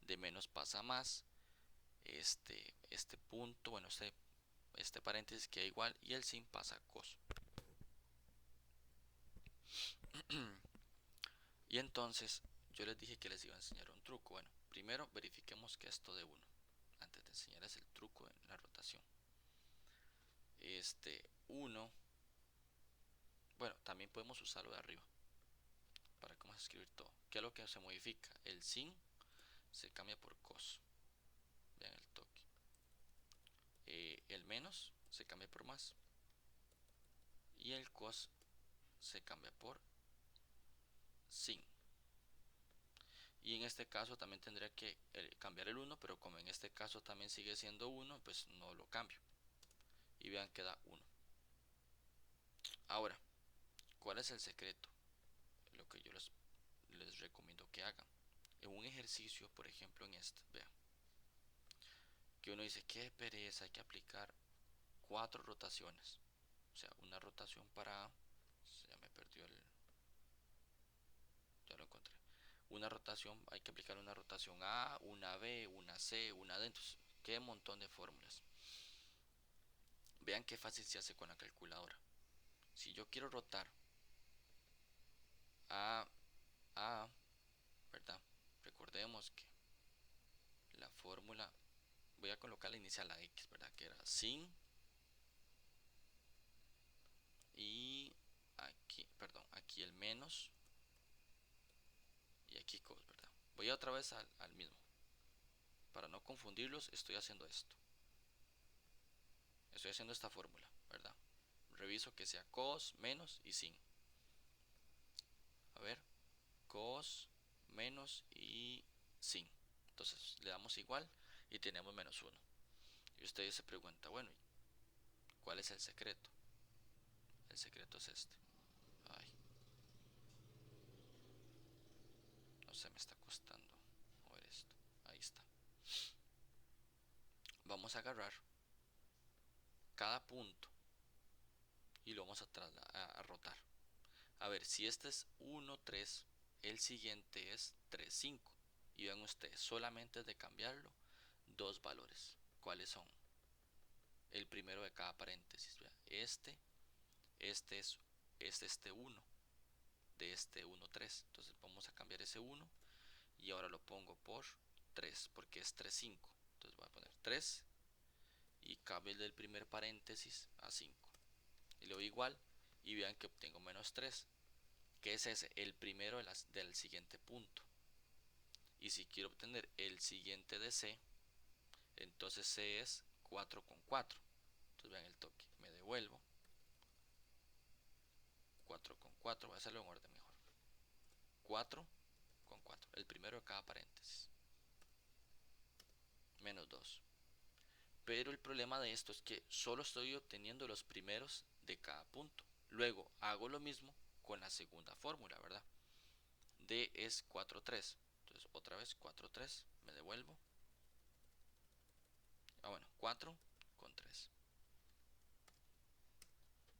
de menos pasa a más, este punto, bueno, este paréntesis queda igual y el sin pasa a cos. Y entonces yo les dije que les iba a enseñar un truco. Bueno, primero verifiquemos que esto de 1 antes de enseñarles el truco en la rotación. 1, bueno, también podemos usarlo de arriba para que vamos a escribir todo. ¿Qué es lo que se modifica? El sin se cambia por cos. Vean el toque. El menos se cambia por más. Y el cos se cambia por sin. Y en este caso también tendría que cambiar el 1, pero como en este caso también sigue siendo 1, pues no lo cambio. Y vean que da 1. Ahora, ¿cuál es el secreto? Lo que yo les recomiendo que hagan. En un ejercicio, por ejemplo en este, vean, que uno dice, qué pereza, hay que aplicar 4 rotaciones. O sea, una rotación para A, ya me perdió ya lo encontré. Una rotación, hay que aplicar una rotación A, una B, una C, una D. Entonces, qué montón de fórmulas. Vean qué fácil se hace con la calculadora. Si yo quiero rotar a, ¿verdad? Recordemos que la fórmula, voy a colocar la inicial a X, ¿verdad? Que era sin y aquí, perdón, aquí el menos y aquí cos, ¿verdad? Voy otra vez al mismo. Para no confundirlos, estoy haciendo esto. Estoy haciendo esta fórmula, ¿verdad? Reviso que sea cos, menos y sin. A ver, cos, menos y sin. Entonces le damos igual y tenemos menos 1. Y ustedes se preguntan, bueno, ¿cuál es el secreto? El secreto es este. Ay, no se me está costando mover esto. Ahí está. Vamos a agarrar cada punto y lo vamos a rotar. A ver, si este es 1, 3, el siguiente es 3, 5. Y vean ustedes, solamente de cambiarlo, dos valores. ¿Cuáles son? El primero de cada paréntesis. ¿Vean? Este es este 1, de este 1, 3. Entonces vamos a cambiar ese 1 y ahora lo pongo por 3, porque es 3, 5. Entonces voy a poner 3 y cambio el del primer paréntesis a 5. Y le doy igual y vean que obtengo menos 3. ¿Qué es ese? El primero del siguiente punto. Y si quiero obtener el siguiente de C, entonces C es 4 con 4. Entonces vean el toque. Me devuelvo. 4 con 4. Voy a hacerlo en orden mejor. 4 con 4. El primero de cada paréntesis. Menos 2. Pero el problema de esto es que solo estoy obteniendo los primeros de cada punto. Luego hago lo mismo con la segunda fórmula, ¿verdad? D es 4, 3. Entonces otra vez 4, 3. Me devuelvo. Bueno, 4 con 3.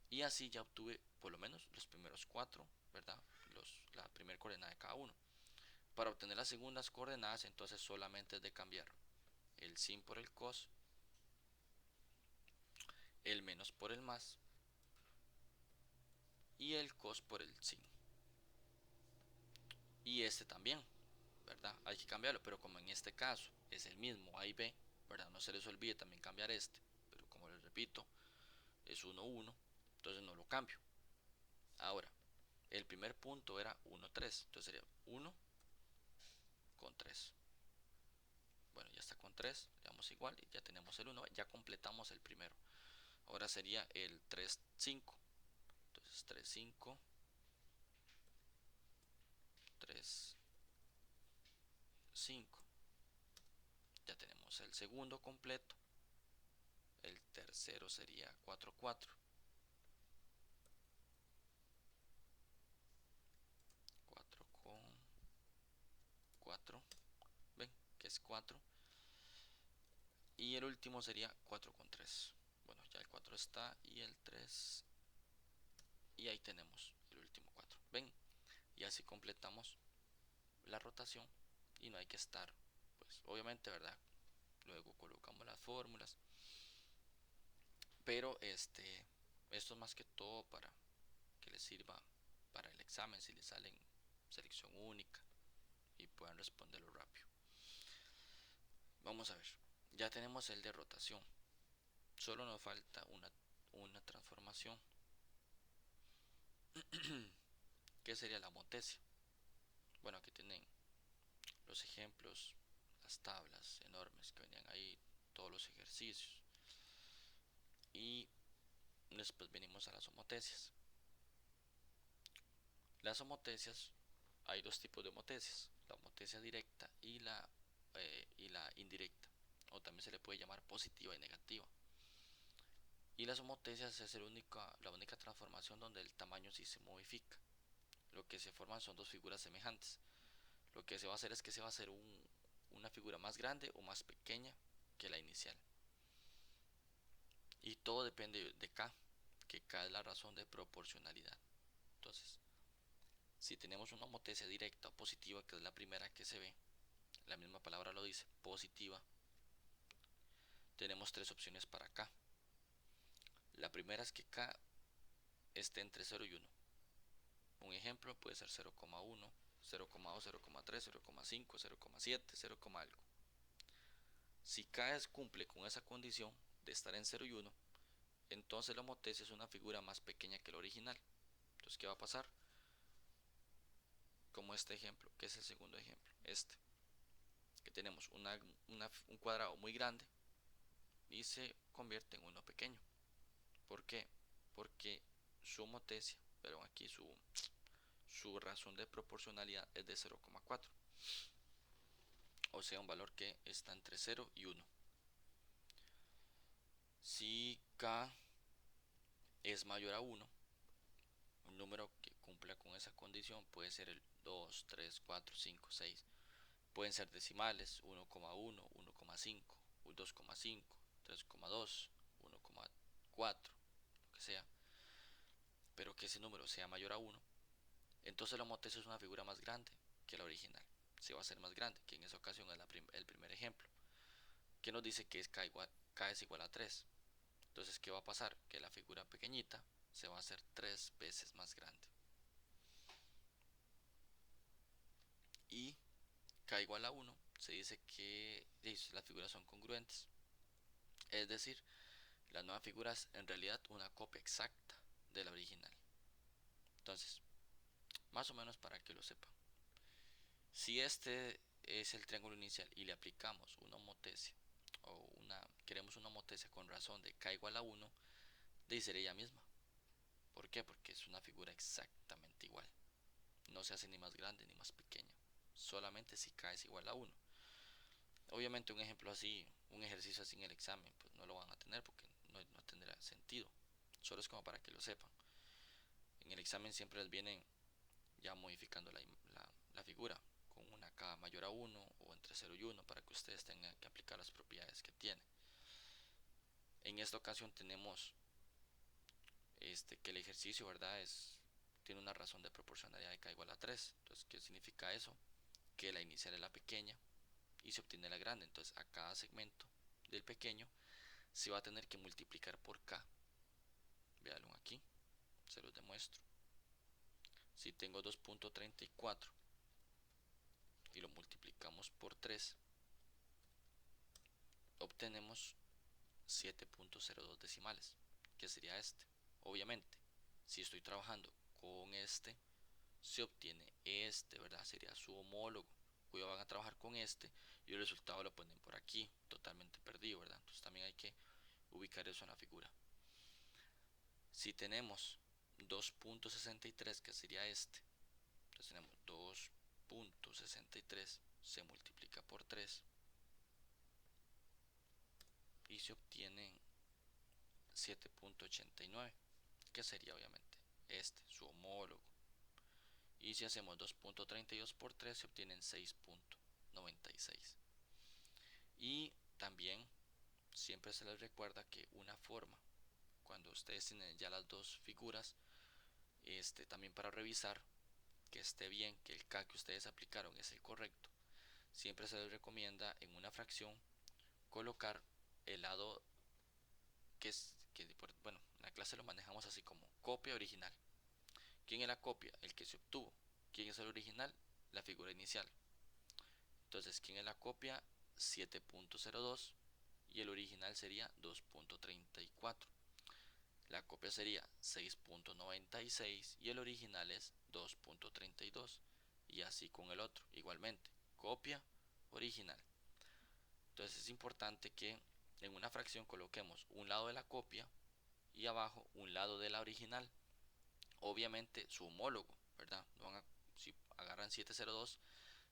Y así ya obtuve por lo menos los primeros 4, ¿verdad? La primera coordenada de cada uno. Para obtener las segundas coordenadas, entonces solamente es de cambiar el sin por el cos, el menos por el más y el cos por el sin. Y este también, ¿verdad? Hay que cambiarlo, pero como en este caso es el mismo A y B, ¿verdad? No se les olvide también cambiar este, pero como les repito, es 1, 1, entonces no lo cambio. Ahora, el primer punto era 1, 3, entonces sería 1 con 3. Bueno, ya está con 3, le damos igual y ya tenemos el 1, ya completamos el primero. Ahora sería el 3, 5. Entonces 3, 5, 3, 5. Ya tenemos el segundo completo. El tercero sería 4, 4. 4 con 4. ¿Ven? Que es 4. Y el último sería 4 con 3. Bueno, ya el 4 está y el 3. Y ahí tenemos el último 4. ¿Ven? Y así completamos la rotación y no hay que estar pues obviamente, ¿verdad? Luego colocamos las fórmulas, pero esto es más que todo para que les sirva para el examen si les salen selección única y puedan responderlo rápido. Vamos a ver, ya tenemos el de rotación, solo nos falta una transformación. ¿Qué sería la motesia? Bueno, aquí tienen los ejemplos, las tablas enormes que venían ahí, todos los ejercicios. Y después venimos a las homotesias. Las homotesias, hay dos tipos de homotesias, la homotesia directa y la indirecta, o también se le puede llamar positiva y negativa. Y las homotesias es la única transformación donde el tamaño sí se modifica. Lo que se forman son dos figuras semejantes. Lo que se va a hacer es que se va a hacer una figura más grande o más pequeña que la inicial. Y todo depende de K, que K es la razón de proporcionalidad. Entonces, si tenemos una homotesia directa o positiva, que es la primera que se ve, la misma palabra lo dice, positiva, tenemos tres opciones para K. La primera es que K esté entre 0 y 1. Un ejemplo puede ser 0,1, 0,2, 0,3, 0,5, 0,7, 0, algo. Si K cumple con esa condición de estar en 0 y 1, entonces la homotesia es una figura más pequeña que la original. Entonces, ¿qué va a pasar? Como este ejemplo, que es el segundo ejemplo, que tenemos un cuadrado muy grande y se convierte en uno pequeño. ¿Por qué? Porque su homotesia, pero aquí su razón de proporcionalidad es de 0,4, o sea, un valor que está entre 0 y 1. Si K es mayor a 1, un número que cumpla con esa condición puede ser el 2, 3, 4, 5, 6. Pueden ser decimales, 1,1, 1,5, 2,5, 3,2, 1,4, lo que sea, pero que ese número sea mayor a 1, entonces la homotesia es una figura más grande que la original. Se va a hacer más grande, que en esa ocasión es el primer ejemplo, que nos dice que K es igual a 3. Entonces, ¿qué va a pasar? Que la figura pequeñita se va a hacer 3 veces más grande. Y K igual a 1 se dice que las figuras son congruentes. Es decir, la nueva figura es en realidad una copia exacta de la original. Entonces, más o menos para que lo sepan. Si este es el triángulo inicial y le aplicamos una homotesia, queremos una homotesia con razón de K igual a 1, de ser ella misma. ¿Por qué? Porque es una figura exactamente igual. No se hace ni más grande ni más pequeña. Solamente si K es igual a 1. Obviamente un ejemplo así, un ejercicio así en el examen, pues no lo van a tener porque no tendrá sentido. Solo es como para que lo sepan. En el examen siempre les vienen ya modificando la figura con una K mayor a 1 o entre 0 y 1 para que ustedes tengan que aplicar las propiedades que tiene. En esta ocasión tenemos que el ejercicio, ¿verdad? Tiene una razón de proporcionalidad de K igual a 3. Entonces, ¿qué significa eso? Que la inicial es la pequeña y se obtiene la grande. Entonces, a cada segmento del pequeño se va a tener que multiplicar por K. Véanlo aquí, se los demuestro. Si tengo 2.34 y lo multiplicamos por 3, obtenemos 7.02 decimales, que sería este. Obviamente, si estoy trabajando con se obtiene ¿verdad? Sería su homólogo. Cuidado, van a trabajar con y el resultado lo ponen por aquí, totalmente perdido, ¿verdad? Entonces también hay que ubicar eso en la figura. Si tenemos 2.63, que sería entonces tenemos 2.63 se multiplica por 3 y se obtiene 7.89, que sería obviamente su homólogo. Y si hacemos 2.32 por 3 se obtienen 6.96. Y también siempre se les recuerda que una forma, cuando ustedes tienen ya las dos figuras, también para revisar que esté bien, que el K que ustedes aplicaron es el correcto, siempre se les recomienda en una fracción colocar el lado bueno, en la clase lo manejamos así como copia original. ¿Quién es la copia? El que se obtuvo. ¿Quién es el original? La figura inicial. Entonces, ¿quién es la copia? 7.02 y el original sería 2.34. La copia sería 6.96 y el original es 2.32 y así con el otro igualmente, copia, original. Entonces es importante que en una fracción coloquemos un lado de la copia y abajo un lado de la original, obviamente su homólogo, ¿verdad? Si agarran 702,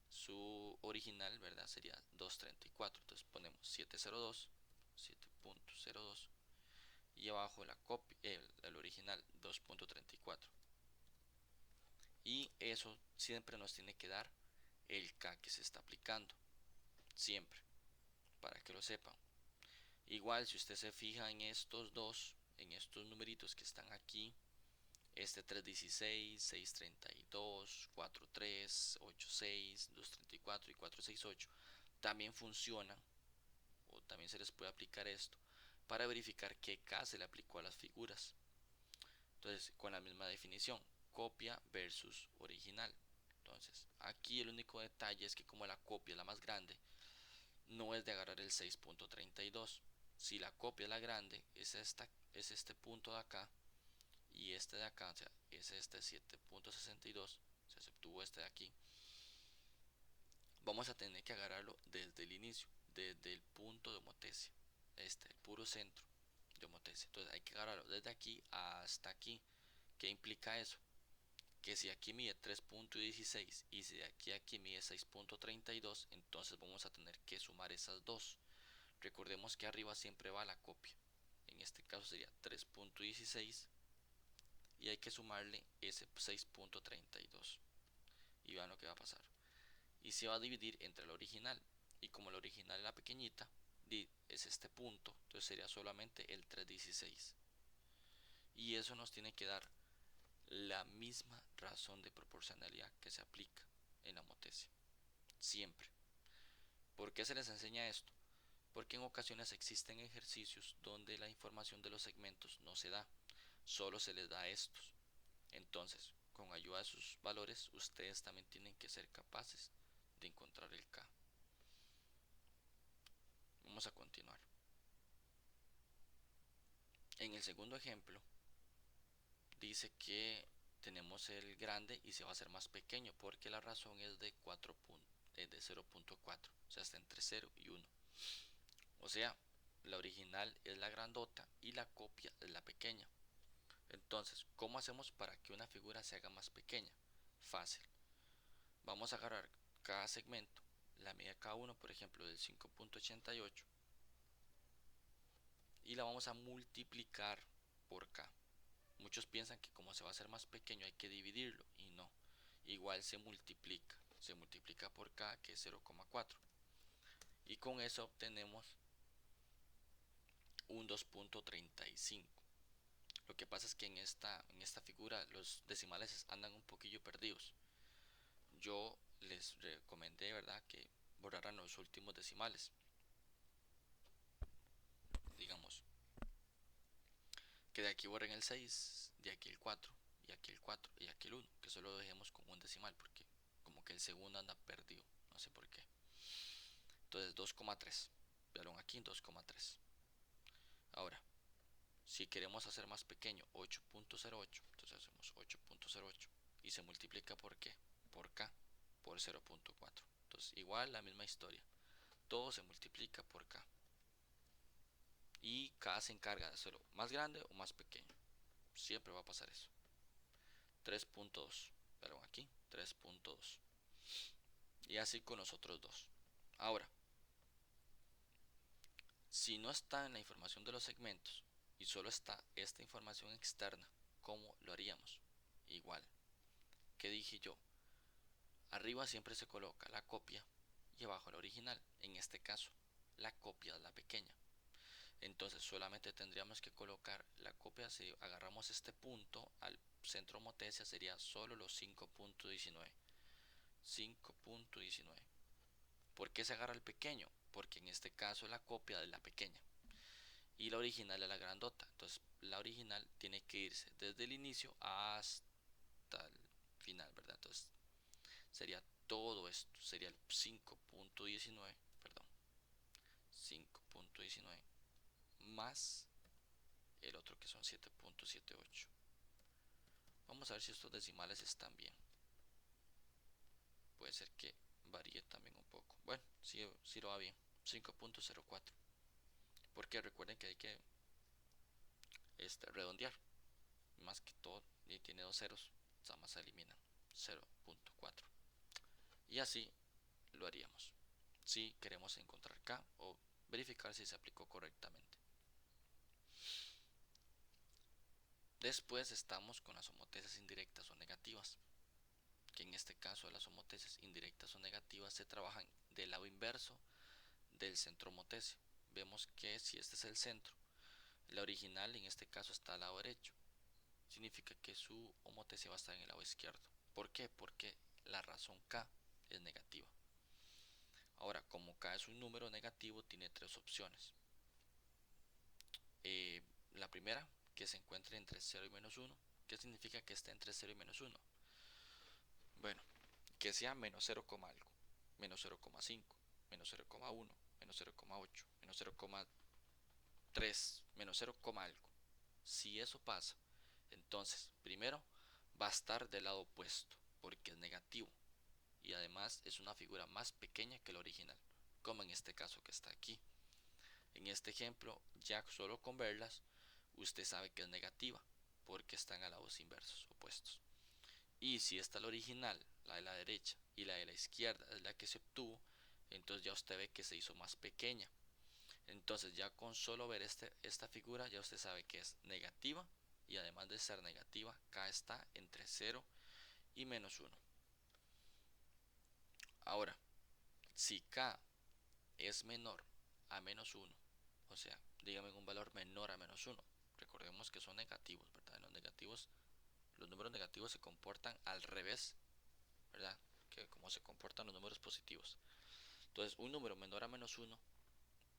su original, ¿verdad? Sería 234. Entonces ponemos 702, 7.02 y abajo la copia, el original 2.34. Y eso siempre nos tiene que dar el K que se está aplicando, siempre, para que lo sepan. Igual si usted se fija en estos dos, en estos numeritos que están aquí, este 316, 632, 43, 86, 234 y 468, también funcionan, o también se les puede aplicar esto, para verificar qué K se le aplicó a las figuras. Entonces, con la misma definición, copia versus original. Entonces, aquí el único detalle es que como la copia es la más grande, no es de agarrar el 6.32. Si la copia es la grande, es este punto de acá y este de acá, o sea, es este 7.62, o sea, se obtuvo este de aquí. Vamos a tener que agarrarlo desde el inicio, desde el punto de homotesia, el puro centro de homotesia. Entonces hay que agarrarlo desde aquí hasta aquí. ¿Qué implica eso? Que si aquí mide 3.16 y si de aquí a aquí mide 6.32, entonces vamos a tener que sumar esas dos. Recordemos que arriba siempre va la copia. En este caso sería 3.16 y hay que sumarle ese 6.32. Y vean lo que va a pasar. Y se va a dividir entre la original. Y como la original es la pequeñita, es este punto, entonces sería solamente el 3.16. Y eso nos tiene que dar la misma razón de proporcionalidad que se aplica en la homotesia. Siempre. ¿Por qué se les enseña esto? Porque en ocasiones existen ejercicios donde la información de los segmentos no se da, solo se les da a estos. Entonces, con ayuda de sus valores, ustedes también tienen que ser capaces de encontrar el K. Vamos a continuar. En el segundo ejemplo, dice que tenemos el grande y se va a hacer más pequeño porque la razón es de 0.4, o sea, está entre 0 y 1. O sea, la original es la grandota y la copia es la pequeña. Entonces, ¿cómo hacemos para que una figura se haga más pequeña? Fácil. Vamos a agarrar cada segmento, la medida de cada uno, por ejemplo, del 5.88, y la vamos a multiplicar por K. Muchos piensan que como se va a hacer más pequeño hay que dividirlo, y no. Igual se multiplica por K, que es 0,4. Y con eso obtenemos un 2.35. Lo que pasa es que en esta figura los decimales andan un poquillo perdidos. Yo les recomendé, ¿verdad?, que borraran los últimos decimales. Digamos, que de aquí borren el 6, de aquí el 4, y aquí el 4, y aquí el 1. Que solo lo dejemos con un decimal, porque como que el segundo anda perdido. No sé por qué. Entonces 2,3. Vieron aquí 2,3. Ahora, si queremos hacer más pequeño 8.08, entonces hacemos 8.08 y se multiplica por qué, por K, por 0.4. Entonces igual la misma historia, todo se multiplica por K y K se encarga de hacerlo más grande o más pequeño, siempre va a pasar eso. 3.2, pero aquí 3.2 y así con los otros dos. Ahora, si no está en la información de los segmentos y solo está esta información externa, ¿cómo lo haríamos? Igual, ¿qué dije yo? Arriba siempre se coloca la copia y abajo la original. En este caso, la copia es la pequeña. Entonces solamente tendríamos que colocar la copia. Si agarramos este punto al centro motesia sería solo los 5.19. 5.19. ¿Por qué se agarra el pequeño? Porque en este caso es la copia de la pequeña y la original es la grandota. Entonces la original tiene que irse desde el inicio hasta el final, ¿verdad? Entonces sería todo esto, sería el 5.19, perdón, 5.19 más el otro que son 7.78. Vamos a ver si estos decimales están bien. Puede ser que varíe también un poco. Bueno, si lo va bien. 5.04. Porque recuerden que hay que redondear. Más que todo, y tiene dos ceros, nada más se eliminan. 0.4. Y así lo haríamos. Si queremos encontrar K o verificar si se aplicó correctamente. Después estamos con las homotesis indirectas o negativas, que en este caso las homotesis indirectas o negativas se trabajan del lado inverso del centro homotesio. Vemos que si este es el centro, la original en este caso está al lado derecho, significa que su homotesia va a estar en el lado izquierdo. ¿Por qué? Porque la razón K es negativa. Ahora, como K es un número negativo, tiene tres opciones. La primera, que se encuentre entre 0 y menos 1. ¿Qué significa que esté entre 0 y menos 1? Bueno, que sea menos 0, algo, menos 0,5, menos 0,1, menos 0,8, menos 0,3, menos 0, algo. Si eso pasa, entonces primero va a estar del lado opuesto, porque es negativo y además es una figura más pequeña que la original, como en este caso que está aquí. En este ejemplo, ya solo con verlas, usted sabe que es negativa, porque están a lados inversos, opuestos. Y si esta es la original, la de la derecha, y la de la izquierda es la que se obtuvo, entonces ya usted ve que se hizo más pequeña. Entonces ya con solo ver esta figura, ya usted sabe que es negativa, y además de ser negativa, K está entre 0 y menos 1. Ahora, si K es menor a menos 1, o sea, dígame un valor menor a menos 1, recordemos que son negativos, ¿verdad? Los números negativos se comportan al revés, ¿verdad? Que como se comportan los números positivos. Entonces, un número menor a menos 1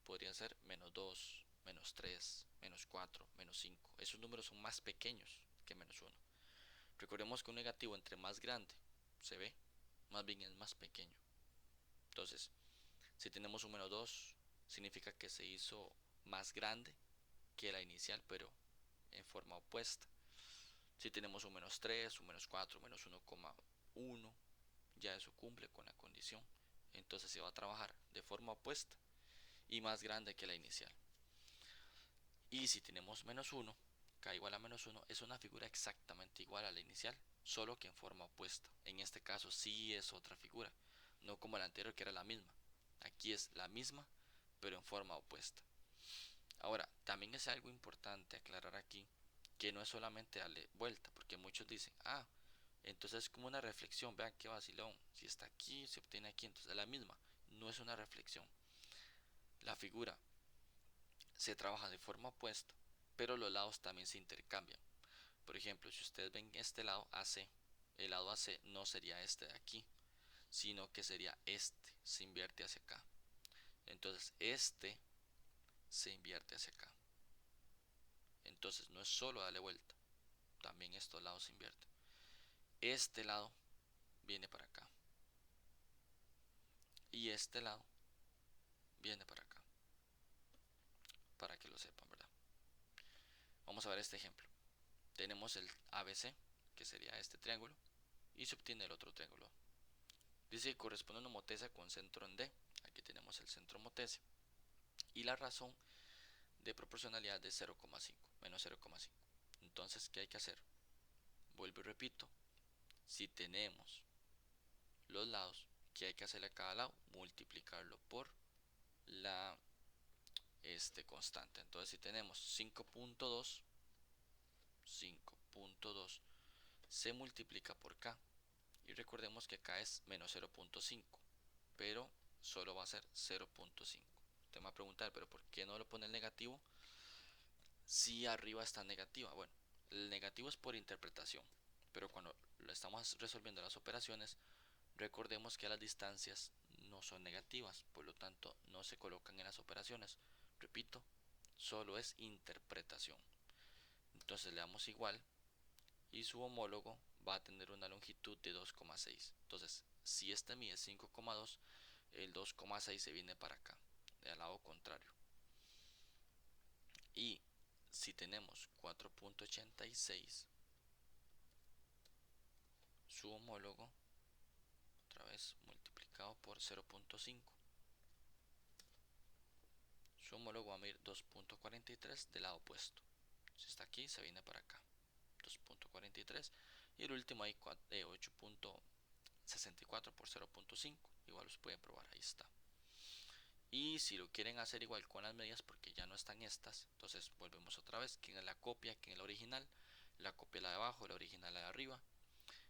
podría ser menos 2, menos 3, menos 4, menos 5. Esos números son más pequeños que menos 1. Recordemos que un negativo entre más grande se ve, más bien es más pequeño. Entonces, si tenemos un menos 2, significa que se hizo más grande que la inicial, pero en forma opuesta. Si tenemos un menos 3, un menos 4, menos 1,1, ya eso cumple con la condición. Entonces se va a trabajar de forma opuesta y más grande que la inicial. Y si tenemos menos 1, K igual a menos 1, es una figura exactamente igual a la inicial, solo que en forma opuesta. En este caso sí es otra figura, no como la anterior que era la misma. Aquí es la misma, pero en forma opuesta. Ahora, también es algo importante aclarar aquí que no es solamente darle vuelta, porque muchos dicen, entonces es como una reflexión, vean qué vacilón, si está aquí, se obtiene aquí, entonces es la misma. No es una reflexión. La figura se trabaja de forma opuesta, pero los lados también se intercambian. Por ejemplo, si ustedes ven este lado AC, el lado AC no sería este de aquí, sino que sería este, se invierte hacia acá. Entonces este se invierte hacia acá. Entonces no es solo darle vuelta, también estos lados se invierten. Este lado viene para acá y este lado viene para acá, para que lo sepan, ¿verdad? Vamos a ver este ejemplo. Tenemos el ABC, que sería este triángulo, y se obtiene el otro triángulo. Dice que corresponde a una homotesia con centro en D. Aquí tenemos el centro homotesia. Y la razón de proporcionalidad de 0,5, menos 0,5. Entonces, ¿qué hay que hacer? Vuelvo y repito. Si tenemos los lados, ¿qué hay que hacerle a cada lado? Multiplicarlo por la constante. Entonces, si tenemos 5.2, 5.2 se multiplica por K. Y recordemos que K es menos 0.5, pero solo va a ser 0.5. Usted me va a preguntar, pero ¿por qué no lo pone el negativo si arriba está negativa? Bueno, el negativo es por interpretación, pero cuando lo estamos resolviendo las operaciones, recordemos que las distancias no son negativas, por lo tanto no se colocan en las operaciones. Repito, solo es interpretación. Entonces le damos igual y su homólogo va a tener una longitud de 2,6. Entonces, si este mide 5,2, el 2,6 se viene para acá, del lado contrario. Y si tenemos 4,86, su homólogo, otra vez multiplicado por 0,5, su homólogo va a medir 2,43 del lado opuesto. Si está aquí, se viene para acá, 2,43. Y el último ahí, 8,64 por 0,5. Igual los pueden probar, ahí está. Y si lo quieren hacer igual con las medidas, porque ya no están estas, entonces volvemos otra vez. ¿Quién es la copia? ¿Quién es la original? La copia es la de abajo, la original la de arriba.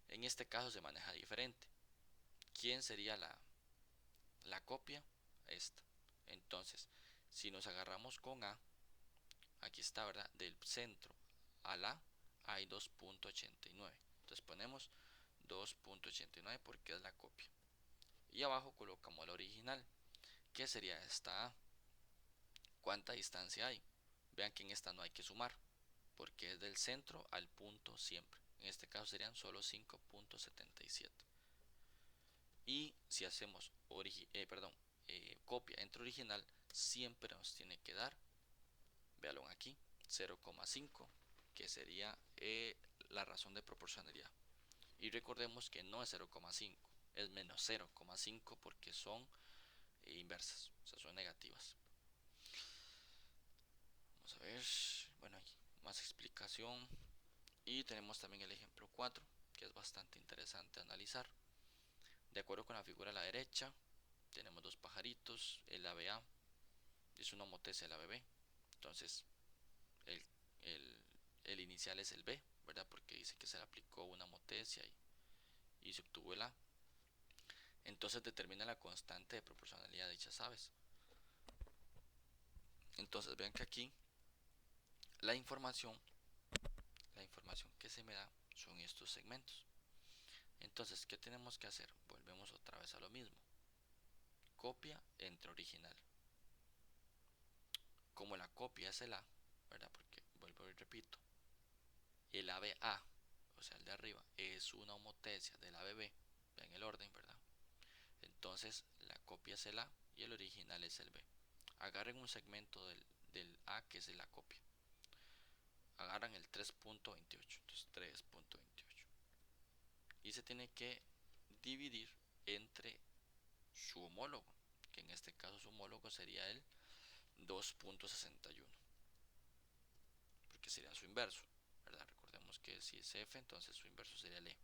En este caso se maneja diferente. ¿Quién sería la copia? Esta. Entonces, si nos agarramos con A, aquí está, ¿verdad? Del centro a la hay 2,89. Entonces ponemos 2,89 porque es la copia. Y abajo colocamos la original, que sería esta A. ¿Cuánta distancia hay? Vean que en esta no hay que sumar, porque es del centro al punto siempre. En este caso serían solo 5,77. Y si hacemos copia entre original, siempre nos tiene que dar, véanlo aquí, 0,5, que sería la razón de proporcionalidad. Y recordemos que no es 0,5, es menos 0,5 porque son inversas, o sea, son negativas. Vamos a ver, bueno, hay más explicación. Y tenemos también el ejemplo 4, que es bastante interesante analizar. De acuerdo con la figura a la derecha, tenemos dos pajaritos, el ave A es una homotecia del ave B. Entonces, el, el, el inicial es el B, ¿verdad? Porque dice que se le aplicó una homotecia y se obtuvo el A. Entonces determina la constante de proporcionalidad de dichas aves. Entonces vean que aquí la información que se me da son estos segmentos. Entonces, ¿qué tenemos que hacer? Volvemos otra vez a lo mismo. Copia entre original. Como la copia es el A, ¿verdad? Porque vuelvo y repito, el ave A, o sea el de arriba, es una homotecia del ave B, vean el orden, ¿verdad? Entonces la copia es el A y el original es el B. Agarren un segmento del A que es la copia. Agarran el 3,28, entonces 3,28. Y se tiene que dividir entre su homólogo, que en este caso su homólogo sería el 2,61, porque sería su inverso, ¿verdad? Recordemos que si es F, entonces su inverso sería el E.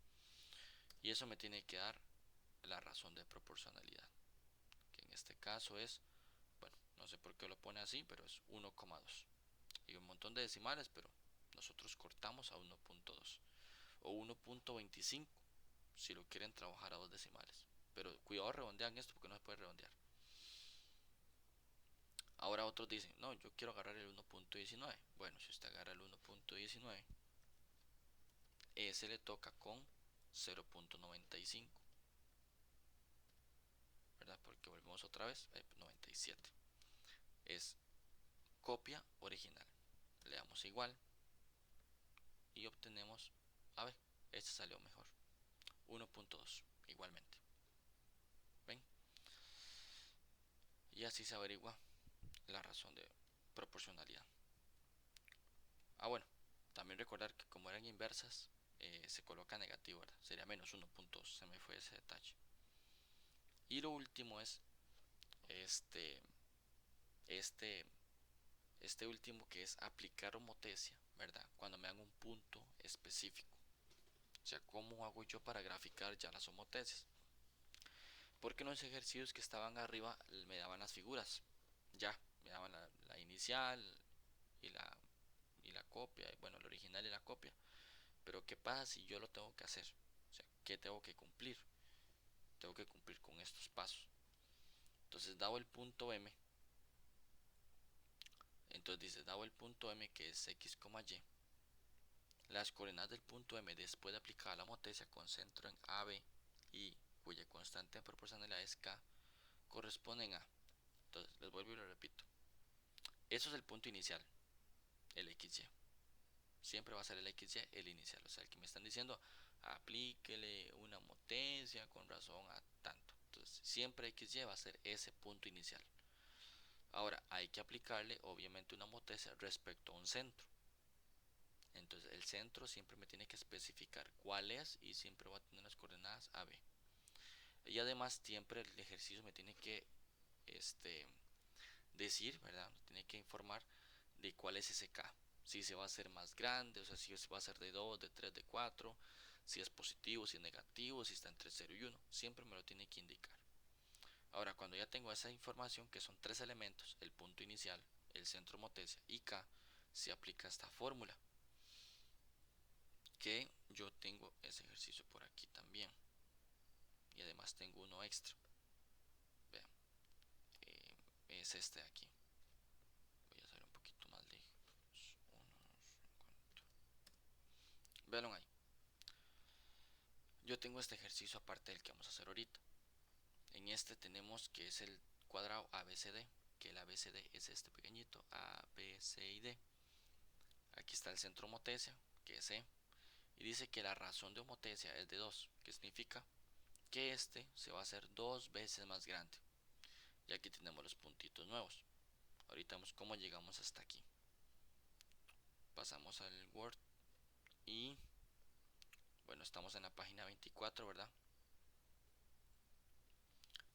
Y eso me tiene que dar la razón de proporcionalidad, que en este caso es, bueno, no sé por qué lo pone así, pero es 1,2. Y un montón de decimales, pero nosotros cortamos a 1,2 o 1,25 si lo quieren trabajar a dos decimales. Pero cuidado, redondean esto porque no se puede redondear. Ahora otros dicen, no, yo quiero agarrar el 1,19. Bueno, si usted agarra el 1,19, ese le toca con 0,95, ¿verdad? Porque volvemos otra vez, 97. Es copia original. Le damos igual y obtenemos, a ver, este salió mejor. 1,2 igualmente. ¿Ven? Y así se averigua la razón de proporcionalidad. Bueno, también recordar que como eran inversas, se coloca negativo, ¿verdad? Sería menos 1,2, se me fue ese detalle. Y lo último es este, este, este último, que es aplicar homotecia, ¿verdad? Cuando me dan un punto específico. O sea, ¿cómo hago yo para graficar ya las homotecias? Porque en los ejercicios que estaban arriba me daban las figuras. Ya, me daban la inicial y la copia, bueno, el original y la copia. Pero ¿qué pasa si yo lo tengo que hacer? O sea, ¿qué tengo que cumplir? Tengo que cumplir con estos pasos. Entonces, dado el punto M, entonces dice, dado el punto M que es x, y, las coordenadas del punto M después de aplicar la homotecia concentro en AB y cuya constante de proporcionalidad es K, corresponden a. Entonces, les vuelvo y lo repito. Eso es el punto inicial, el XY. Siempre va a ser el XY el inicial. O sea, el que me están diciendo, aplíquele una motesia con razón a tanto. Entonces, siempre XY va a ser ese punto inicial. Ahora, hay que aplicarle obviamente una motesia respecto a un centro. Entonces, el centro siempre me tiene que especificar cuál es y siempre va a tener las coordenadas A, B. Y además, siempre el ejercicio me tiene que decir, ¿verdad? Tiene que informar de cuál es ese K. Si se va a hacer más grande, o sea, si va a ser de 2, de 3, de 4, si es positivo, si es negativo, si está entre 0 y 1. Siempre me lo tiene que indicar. Ahora, cuando ya tengo esa información, que son tres elementos, el punto inicial, el centro motesia y K, se aplica esta fórmula. Que yo tengo ese ejercicio por aquí también. Y además tengo uno extra. Vean, es este de aquí. Voy a hacer un poquito más lejos. Veanlo ahí. Yo tengo este ejercicio aparte del que vamos a hacer ahorita. En este tenemos que es el cuadrado ABCD, que el ABCD es este pequeñito, A, B, C y D. Aquí está el centro motesia, que es E, y dice que la razón de homotesia es de 2, que significa que este se va a hacer 2 veces más grande. Y aquí tenemos los puntitos nuevos. Ahorita vemos cómo llegamos hasta aquí. Pasamos al Word y bueno, estamos en la página 24, ¿verdad?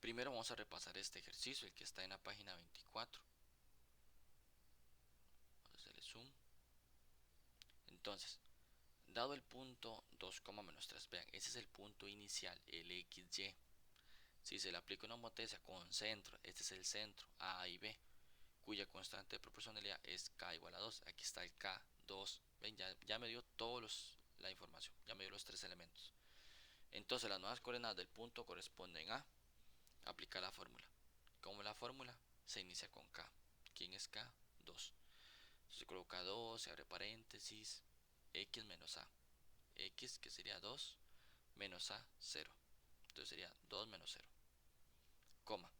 Primero vamos a repasar este ejercicio, el que está en la página 24. Vamos a hacerle zoom. Entonces, dado el punto 2, menos 3, vean, ese es el punto inicial, el XY. Si se le aplica una homotesia con centro, este es el centro, A y B, cuya constante de proporcionalidad es K igual a 2. Aquí está el K, 2. Ven, ya me dio la información, ya me dio los tres elementos. Entonces las nuevas coordenadas del punto corresponden a aplicar la fórmula. Como la fórmula se inicia con K. ¿Quién es K? 2. Se coloca 2, se abre paréntesis, X menos A. X que sería 2 menos A, 0. Entonces sería 2 menos 0. Coma.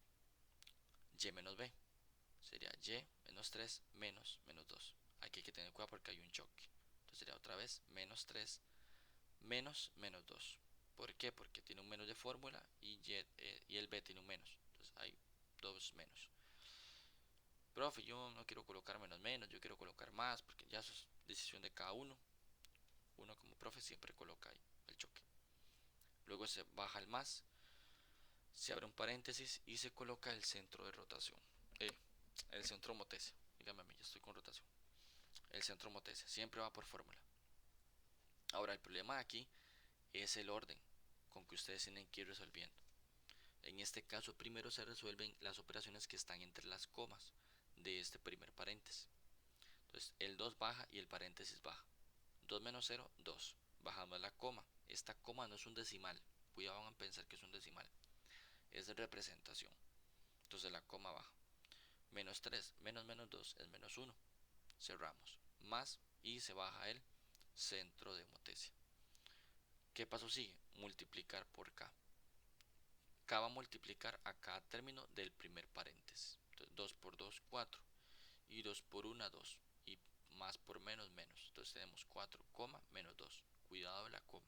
Y menos B. Sería Y menos 3 menos 2. Aquí hay que tener cuidado porque hay un choque. Entonces sería otra vez menos 3 menos 2. ¿Por qué? Porque tiene un menos de fórmula y el B tiene un menos. Entonces hay dos menos. Profe, yo no quiero colocar menos, yo quiero colocar más, porque ya eso es decisión de cada uno. Uno como profe siempre coloca ahí el choque. Luego se baja el más, se abre un paréntesis y se coloca el centro de rotación. El centro motesia. Dígame a mí, ya estoy con rotación. El centro motesia siempre va por fórmula. Ahora, el problema aquí es el orden con que ustedes tienen que ir resolviendo. En este caso, primero se resuelven las operaciones que están entre las comas de este primer paréntesis. Entonces, el 2 baja y el paréntesis baja. 2 menos 0, 2. Bajamos la coma. Esta coma no es un decimal. Cuidado, van a pensar que es un decimal. Es de representación. Entonces la coma baja. Menos 3 menos 2 es menos 1. Cerramos. Más y se baja el centro de homotesia. ¿Qué paso sigue? Multiplicar por K. K va a multiplicar a cada término del primer paréntesis. Entonces 2 por 2, 4. Y 2 por 1, 2. Y más por menos, menos. Entonces tenemos 4, menos 2. Cuidado de la coma.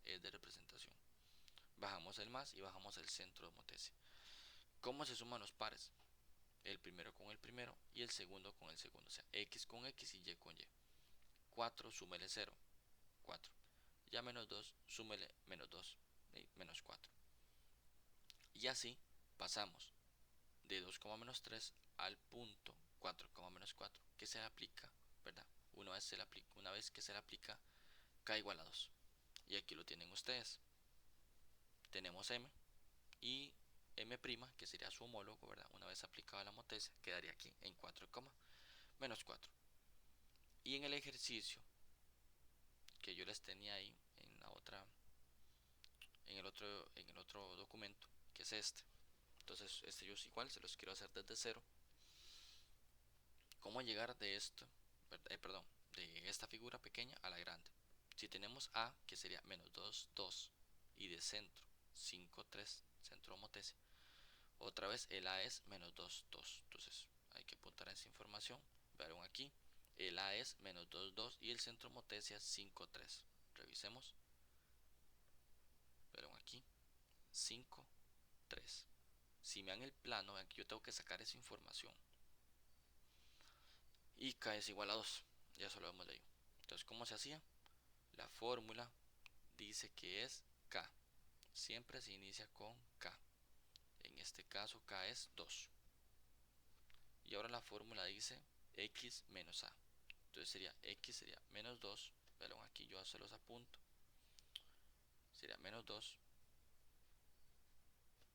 Es de representación. Bajamos el más y bajamos el centro de homotesia. ¿Cómo se suman los pares? El primero con el primero y el segundo con el segundo. O sea, X con X y Y con Y. 4, súmele 0. 4. Ya menos 2, súmele menos 2. Menos 4. Y así pasamos de 2, menos 3 al punto 4, menos 4, que se aplica, ¿verdad? Una vez que se le aplica K igual a 2. Y aquí lo tienen ustedes. Tenemos M y M', que sería su homólogo, ¿verdad? Una vez aplicada la motesia, quedaría aquí en 4, menos 4. Y en el ejercicio que yo les tenía ahí en la otra, en el otro documento, que es este. Entonces, este yo igual se los quiero hacer desde cero. ¿Cómo llegar de esto, de esta figura pequeña a la grande? Si tenemos A, que sería menos 2, 2, y de centro 5, 3, centro homotesia, Otra vez el A es menos 2, 2. Entonces hay que apuntar esa información. Vieron aquí. El A es menos 2, 2 y el centro Motesia 5, 3. Revisemos. Vieron aquí. 5, 3. Si me dan el plano, vean que yo tengo que sacar esa información. Y K es igual a 2. Ya eso lo hemos leído. Entonces, ¿cómo se hacía? La fórmula dice que es K. Siempre se inicia con K. En este caso K es 2. Y ahora la fórmula dice X menos A. Entonces sería X sería menos 2. Pero aquí yo se los apunto. Sería menos 2.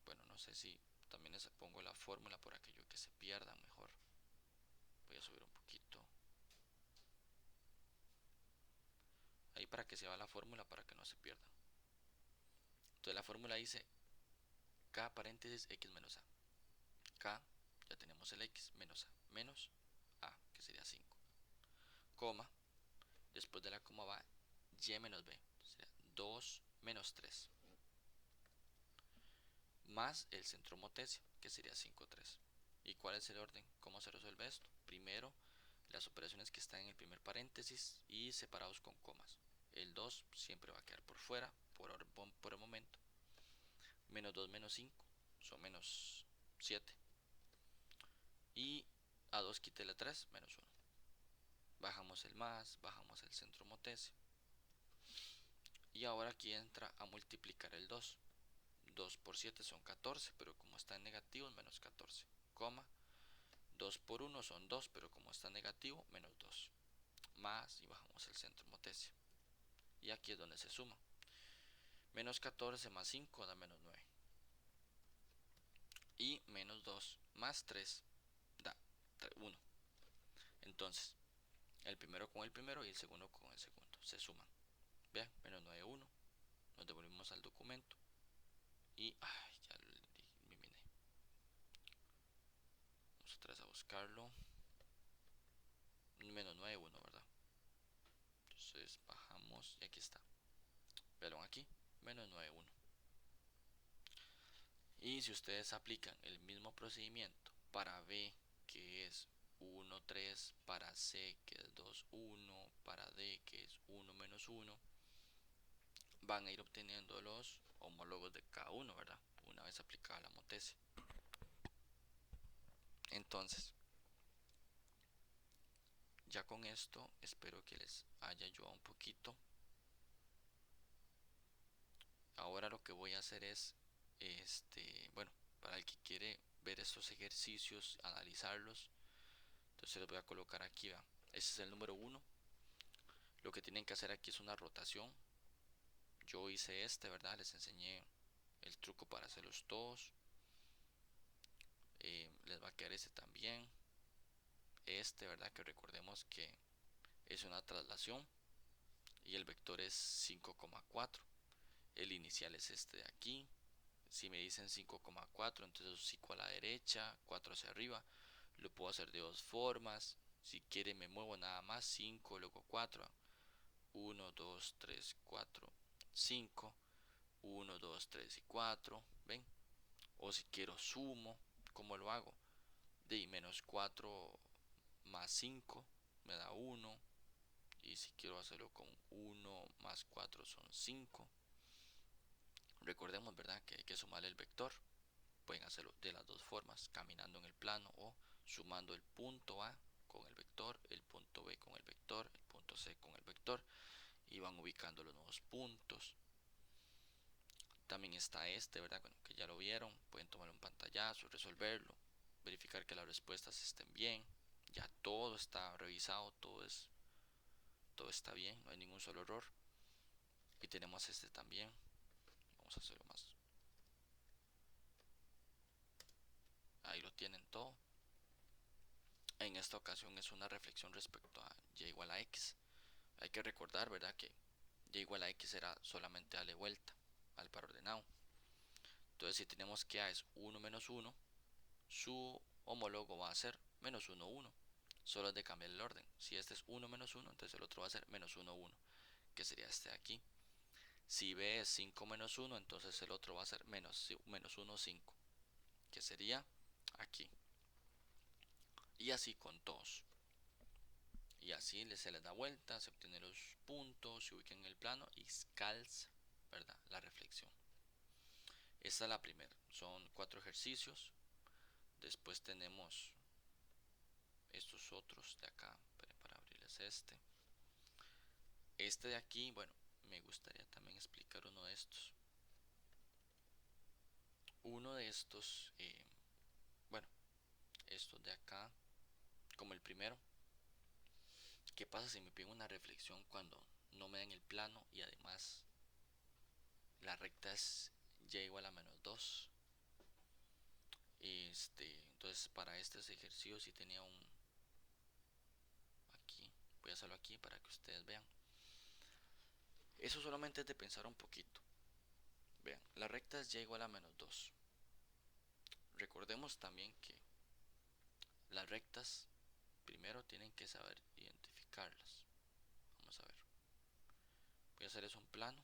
Bueno, no sé si también les pongo la fórmula por aquello que se pierdan mejor. Voy a subir un poquito. Ahí para que se vea la fórmula para que no se pierdan. Entonces la fórmula dice K paréntesis X menos A. K, ya tenemos el X menos A. Menos A, que sería 5. Coma, después de la coma va Y menos B. Sería 2 menos 3. Más el centro Motesia, que sería 5, 3. ¿Y cuál es el orden? ¿Cómo se resuelve esto? Primero, las operaciones que están en el primer paréntesis y separados con comas. El 2 siempre va a quedar por fuera, por el momento. Menos 2 menos 5 son menos 7. Y a 2 quítele 3, menos 1. Bajamos el más, bajamos el centro Motesia. Y ahora aquí entra a multiplicar el 2. 2 por 7 son 14, pero como está en negativo, menos 14. Coma, 2 por 1 son 2, pero como está negativo, menos 2. Más, y bajamos el centro Motesia. Y aquí es donde se suma. Menos 14 más 5 da menos 9. Y menos 2 más 3 da 1. Entonces, el primero con el primero y el segundo con el segundo se suman. Vean, menos 9, 1. Nos devolvemos al documento. Y, ya lo eliminé. Vamos otra vez a buscarlo. Menos 9, 1, ¿verdad? Entonces bajamos y aquí está. Vean aquí, menos 9, 1. Y si ustedes aplican el mismo procedimiento para B, que es 1, 3, para C, que es 2, 1, para D, que es 1 menos 1, van a ir obteniendo los homólogos de cada uno, ¿verdad? Una vez aplicada la Motesia. Entonces, ya con esto espero que les haya ayudado un poquito. Ahora lo que voy a hacer es, bueno, para el que quiere ver estos ejercicios, analizarlos, entonces les voy a colocar aquí, ¿va? Este es el número 1. Lo que tienen que hacer aquí es una rotación. Yo hice ¿verdad? Les enseñé el truco para hacerlos todos. Les va a quedar este también. ¿Verdad? Que recordemos que es una traslación y el vector es 5,4. El inicial es este de aquí. Si me dicen 5,4, entonces 5 a la derecha, 4 hacia arriba. Lo puedo hacer de dos formas. Si quiere me muevo nada más 5, luego 4. 1, 2, 3, 4, 5. 1, 2, 3 y 4. ¿Ven? O si quiero sumo, ¿cómo lo hago? De menos 4 más 5 me da 1. Y si quiero hacerlo con 1 más 4 son 5. Recordemos, ¿verdad? Que hay que sumarle el vector. Pueden hacerlo de las dos formas, caminando en el plano o sumando el punto A con el vector, el punto B con el vector, el punto C con el vector, y van ubicando los nuevos puntos. También está ¿verdad? Bueno, que ya lo vieron, pueden tomar un pantallazo, resolverlo, verificar que las respuestas estén bien. Ya todo está revisado, todo está bien, no hay ningún solo error. Y tenemos también. Vamos a hacerlo más. Ahí lo tienen todo. En esta ocasión es una reflexión respecto a y igual a x. Hay que recordar, ¿verdad? Que y igual a x será solamente darle vuelta al par ordenado. Entonces si tenemos que a es 1 menos 1, su homólogo va a ser menos 1, 1. Solo es de cambiar el orden. Si este es 1 menos 1, entonces el otro va a ser menos 1, 1, que sería este de aquí. Si b es 5 menos 1, entonces el otro va a ser menos 1, 5. que sería aquí. Y así con todos. Y así se les da vuelta, se obtienen los puntos, se ubican en el plano y calza, ¿verdad? La reflexión. Esta es la primera. Son 4 ejercicios. Después tenemos estos otros de acá. Para abrirles este. Este de aquí, bueno, me gustaría también explicar uno de estos. Uno de estos, bueno, estos de acá, como el primero. ¿Qué pasa si me piden una reflexión cuando no me dan el plano y además la recta es y igual a menos 2? Entonces para este ejercicio sí tenía aquí, voy a hacerlo aquí para que ustedes vean. Eso solamente es de pensar un poquito. Vean, la recta es y igual a menos 2. Recordemos también que las rectas primero tienen que saber identificarlas. Vamos a ver. Voy a hacerles un plano.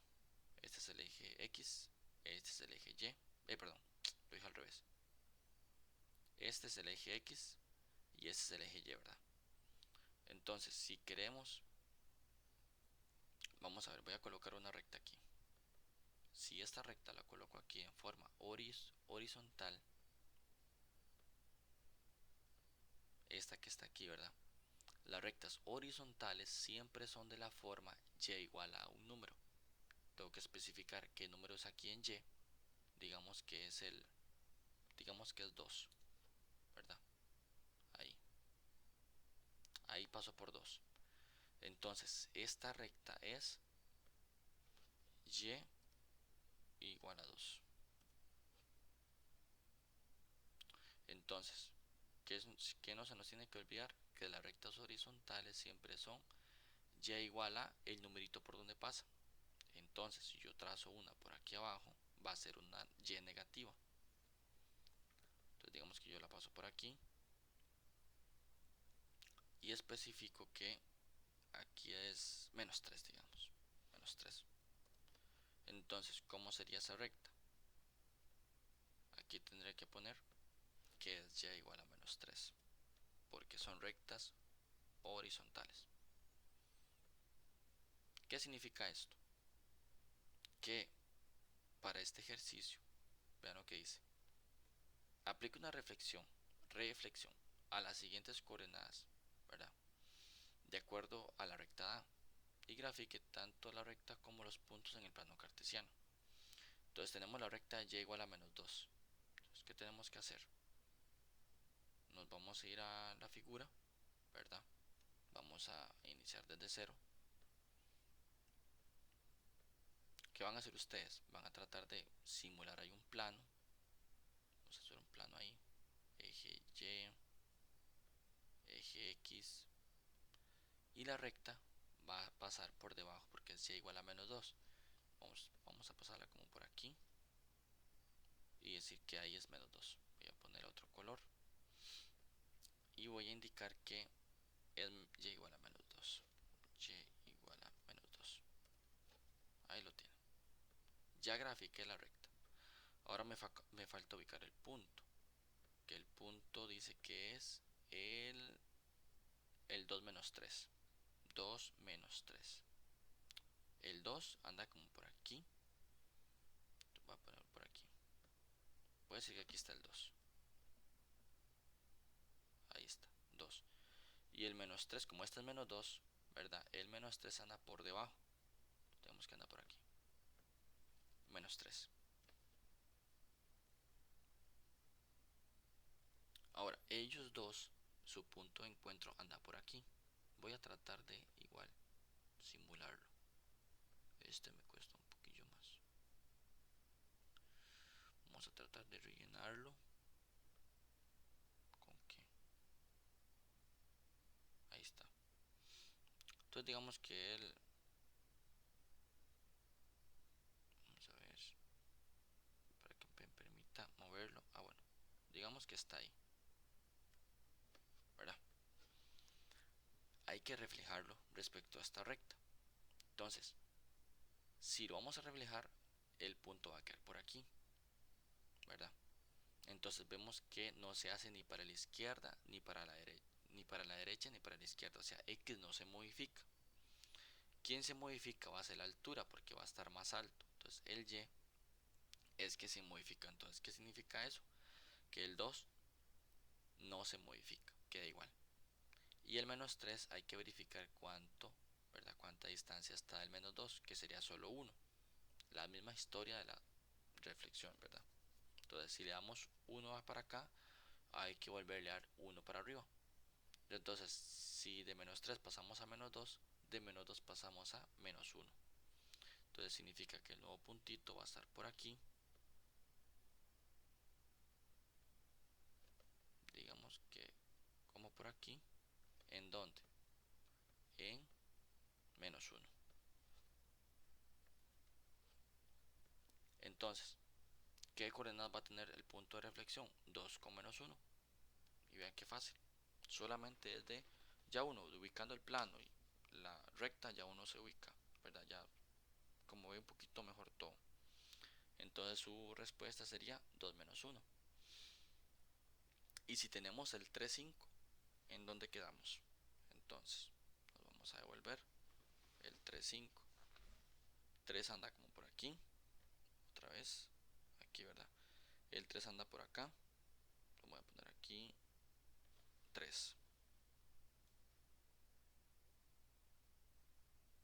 Este es el eje X, este es el eje Y. Perdón, lo dije al revés. Este es el eje X y este es el eje Y, ¿verdad? Entonces, si queremos, vamos a ver, voy a colocar una recta aquí. Si esta recta la coloco aquí en forma horizontal, esta que está aquí, ¿verdad? Las rectas horizontales siempre son de la forma y igual a un número. Tengo que especificar qué número es aquí en y. Digamos que es digamos que es 2, ¿verdad? Ahí paso por 2. Entonces, esta recta es y igual a 2. Entonces, ¿qué no se nos tiene que olvidar? Que las rectas horizontales siempre son y igual a el numerito por donde pasa. Entonces, si yo trazo una por aquí abajo, va a ser una y negativa. Entonces, digamos que yo la paso por aquí y especifico que aquí es menos 3, digamos. Menos 3. Entonces, ¿cómo sería esa recta? Aquí tendré que poner que es y igual a menos 3, porque son rectas horizontales. ¿Qué significa esto? Que para este ejercicio, vean lo que dice. Aplique una reflexión a las siguientes coordenadas, ¿verdad? De acuerdo a la recta A, y grafique tanto la recta como los puntos en el plano cartesiano. Entonces tenemos la recta y igual a menos 2. Entonces, ¿qué tenemos que hacer? Nos vamos a ir a la figura, ¿verdad? Vamos a iniciar desde 0. ¿Qué van a hacer ustedes? Van a tratar de simular ahí un plano. Vamos a hacer un plano ahí. Eje Y, eje X. Y la recta va a pasar por debajo porque es y igual a menos 2. Vamos a pasarla como por aquí. Y decir que ahí es menos 2. Voy a poner otro color. Y voy a indicar que es y igual a menos 2. Y igual a menos 2. Ahí lo tienen. Ya grafiqué la recta. Ahora me falta ubicar el punto. Que el punto dice que es el 2 menos 3. 2 menos 3. El 2 anda como por aquí. Voy a poner por aquí. Puede decir que aquí está el 2. Ahí está, 2. Y el menos 3, como este es menos 2, ¿verdad? El menos 3 anda por debajo. Tenemos que andar por aquí. Menos 3. Ahora, ellos dos, su punto de encuentro anda por aquí. Voy a tratar de igual simularlo. Este me cuesta un poquillo más. Vamos a tratar de rellenarlo. ¿Con qué? Ahí está. Entonces digamos que él... Vamos a ver. Para que me permita moverlo. Ah, bueno. Digamos que está ahí. ¿Verdad? Hay que reflejarlo respecto a esta recta. Entonces, si lo vamos a reflejar, el punto va a quedar por aquí, ¿verdad? Entonces vemos que no se hace ni para la izquierda ni para la derecha, ni para la derecha ni para la izquierda, o sea, X no se modifica. ¿Quién se modifica? Va a ser la altura porque va a estar más alto. Entonces el Y es que se modifica. Entonces, ¿qué significa eso? Que el 2 no se modifica, queda igual. Y el menos 3 hay que verificar cuánto, ¿verdad? Cuánta distancia está del menos 2, que sería solo 1. La misma historia de la reflexión, ¿verdad? Entonces, si le damos 1 para acá, hay que volverle a dar 1 para arriba. Entonces, si de menos 3 pasamos a menos 2, de menos 2 pasamos a menos 1. Entonces significa que el nuevo puntito va a estar por aquí. Digamos que como por aquí. ¿En dónde? En menos 1. Entonces, ¿qué coordenadas va a tener el punto de reflexión? 2 con menos 1. Y vean qué fácil. Solamente desde ya uno ubicando el plano y la recta ya uno se ubica, ¿verdad? Ya como ve un poquito mejor todo. Entonces su respuesta sería 2 menos 1. Y si tenemos el 3, 5, ¿en dónde quedamos? Entonces, nos vamos a devolver el 3, 5. 3 anda como por aquí. Otra vez, aquí, ¿verdad? El 3 anda por acá. Lo voy a poner aquí. 3.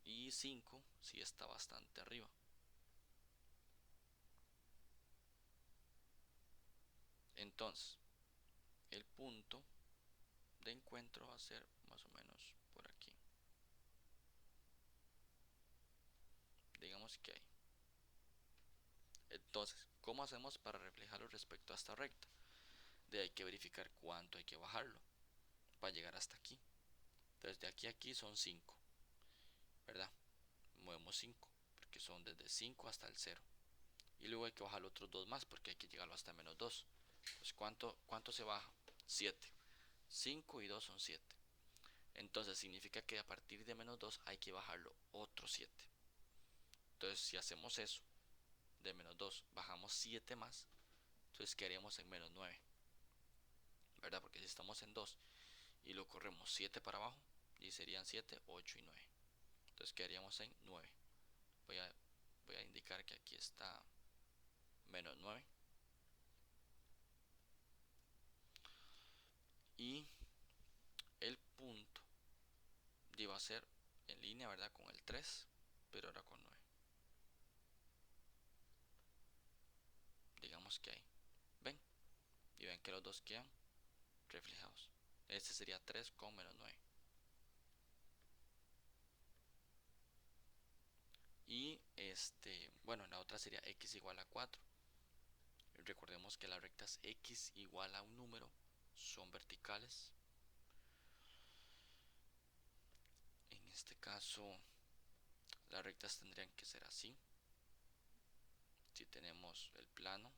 Y 5 sí está bastante arriba. Entonces, el punto de encuentro va a ser más o menos por aquí. Digamos que hay. Entonces, ¿cómo hacemos para reflejarlo respecto a esta recta? Hay que verificar cuánto hay que bajarlo para llegar hasta aquí. Entonces, de aquí a aquí son 5, ¿verdad? Movemos 5 porque son desde 5 hasta el 0. Y luego hay que bajar otros 2 más porque hay que llegarlo hasta menos 2. Pues ¿cuánto se baja? 7. 5 y 2 son 7. Entonces significa que a partir de menos 2 hay que bajarlo otro 7. Entonces si hacemos eso, de menos 2 bajamos 7 más, entonces quedaríamos en menos 9, ¿verdad? Porque si estamos en 2 y lo corremos 7 para abajo, y serían 7, 8 y 9. Entonces quedaríamos en 9. Voy a indicar que aquí está menos 9. Y el punto iba a ser en línea, ¿verdad? Con el 3, pero ahora con 9. Digamos que ahí. ¿Ven? Y ven que los dos quedan reflejados. Este sería 3 con menos 9. Y bueno, la otra sería x igual a 4. Recordemos que las rectas x igual a un número son verticales. En este caso, las rectas tendrían que ser así. Si tenemos el plano,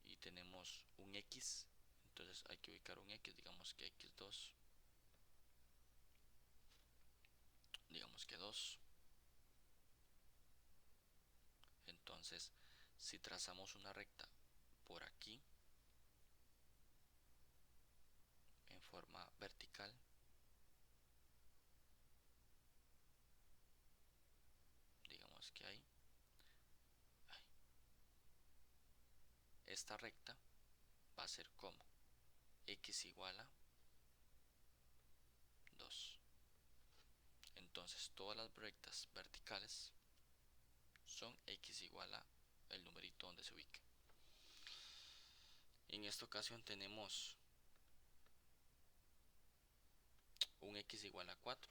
y tenemos un x, entonces hay que ubicar un x, digamos que x2, digamos que 2. Entonces, si trazamos una recta por aquí en forma vertical, digamos que ahí, esta recta va a ser como x igual a 2. Entonces todas las rectas verticales son x igual a el numerito donde se ubique. En esta ocasión tenemos un x igual a 4,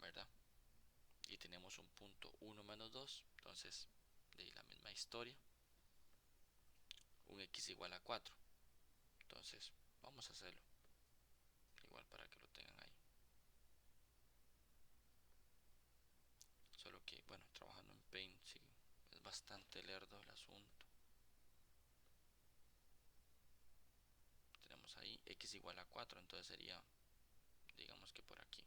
¿verdad? Y tenemos un punto 1 menos 2, entonces de la misma historia, un x igual a 4. Entonces vamos a hacerlo igual para que lo tengan ahí. Solo que, bueno, trabajando en Paint sí, es bastante lerdo el asunto. Tenemos ahí x igual a 4, entonces sería, digamos que por aquí.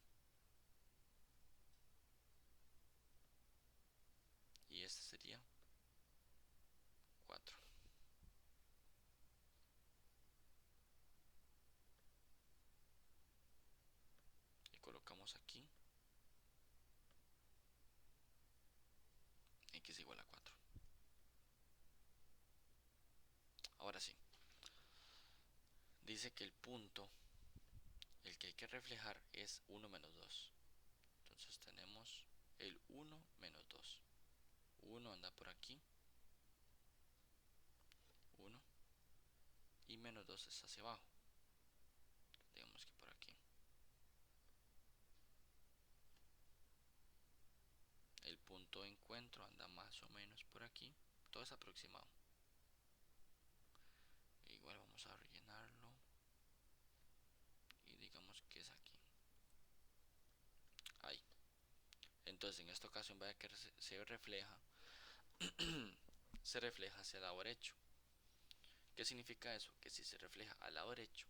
dice que el punto, el que hay que reflejar, es 1 menos 2. Entonces tenemos el 1 menos 2. 1 anda por aquí, 1, y menos 2 es hacia abajo. Digamos que por aquí. El punto de encuentro anda más o menos por aquí. Todo es aproximado. Igual vamos a rellenarlo. Y digamos que es aquí. Ahí. Entonces en esta ocasión vaya que se refleja. Se refleja hacia el lado derecho. ¿Qué significa eso? Que si se refleja al lado derecho,